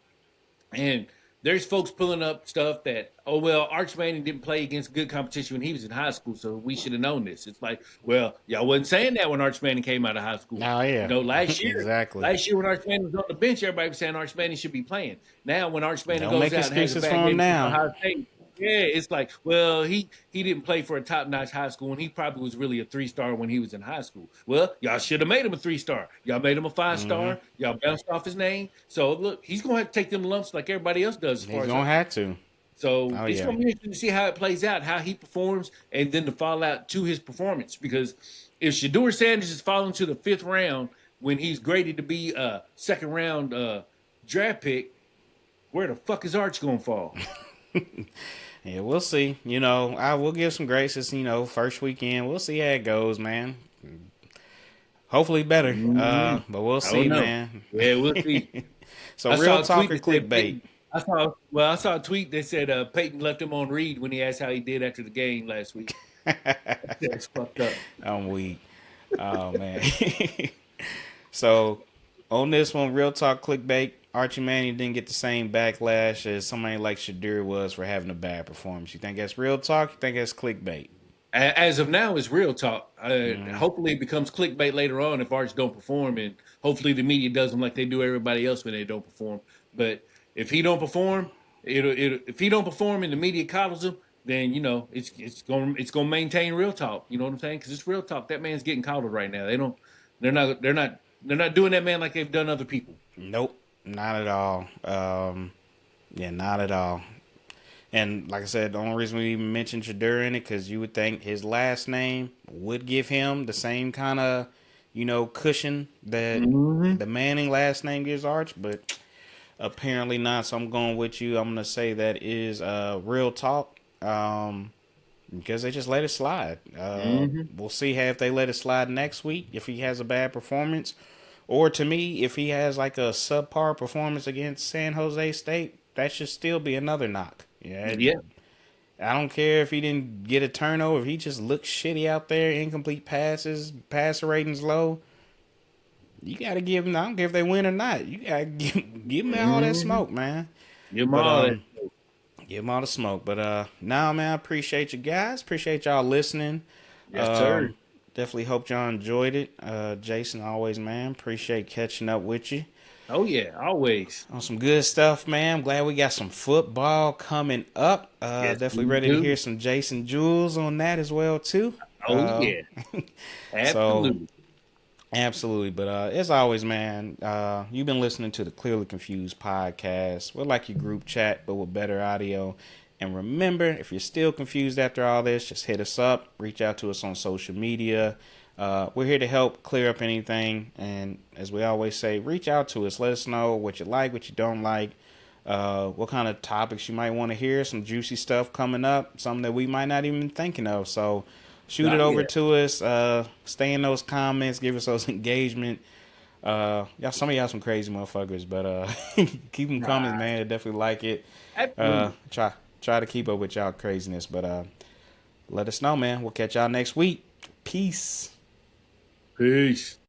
and there's folks pulling up stuff that, oh well, Arch Manning didn't play against good competition when he was in high school, so we should have known this. It's like, well, y'all wasn't saying that when Arch Manning came out of high school. Oh yeah. Last year, Exactly. when Arch Manning was on the bench, everybody was saying Arch Manning should be playing. Now, when Arch Manning Don't goes make out and has a excuses bad for him game against now. Ohio State, yeah, it's like, well, he didn't play for a top notch high school, and he probably was really a 3-star when he was in high school. Well, y'all should have made him a 3-star. Y'all made him a 5-star. Mm-hmm. Y'all bounced off his name. So look, he's gonna have to take them lumps like everybody else does, as far He's as I'm gonna concerned. have to. So Oh it's yeah. gonna be interesting to see how it plays out, how he performs, and then the fallout to his performance. Because if Shadeur Sanders is falling to the 5th round when he's graded to be a 2nd round draft pick, where the fuck is Arch gonna fall? Yeah, we'll see. I will give some graces. First weekend, we'll see how it goes, man. Hopefully better. Hmm. But we'll I don't see, know. man. Yeah, we'll see. So I real saw a talk tweet or that said clickbait? Peyton. I saw a tweet that said Peyton left him on read when he asked how he did after the game last week. That's fucked up. I'm weak. Oh man. So on this one, real talk clickbait. Archie Manning didn't get the same backlash as somebody like Shadeur was for having a bad performance. You think that's real talk? You think that's clickbait? As of now, it's real talk. Mm, Hopefully, it becomes clickbait later on if Arch don't perform, and hopefully the media does them like they do everybody else when they don't perform. But if he don't perform, if he don't perform and the media coddles him, then it's gonna maintain real talk. You know what I'm saying? Because it's real talk. That man's getting coddled right now. They're not doing that man like they've done other people. nope, not at all. Yeah, not at all. And like I said, the only reason we even mentioned Shadeur in it because you would think his last name would give him the same kind of, cushion that Hmm. the Manning last name gives Arch, but apparently not. So I'm going with you. I'm gonna say that is real talk. Because they just let it slide. Hmm. We'll see how if they let it slide next week if he has a bad performance, or to me if he has like a subpar performance against San Jose State, that should still be another knock. Yeah, Yeah. I don't care if he didn't get a turnover. If he just looks shitty out there, incomplete passes, passer ratings low, you gotta give them. I don't care if they win or not. You gotta give them all that Mm-hmm. smoke, man. Give them But all that. give them all the smoke. But now, man, I appreciate you guys. Appreciate y'all listening. Yes, sir. Definitely hope y'all enjoyed it. Jason, always, man. Appreciate catching up with you Oh yeah, always. on some good stuff, man. I'm glad we got some football coming up. Yes, Definitely we ready to hear do. some Jason Jules on that as well too. Oh Uh, yeah, so absolutely. absolutely, but as always, man, you've been listening to the Clearly Confused podcast. We're like your group chat, but with better audio. And remember, if you're still confused after all this, just hit us up. Reach out to us on social media. We're here to help clear up anything. And as we always say, reach out to us. Let us know what you like, what you don't like, what kind of topics you might want to hear. Some juicy stuff coming up, something that we might not even thinking of. So shoot it Oh over yeah. to us. Stay in those comments. Give us those engagement. Y'all, some of y'all some crazy motherfuckers, but keep them coming, Right. man. I definitely like it. Absolutely. Try to keep up with y'all craziness, but let us know, man. We'll catch y'all next week. Peace. Peace.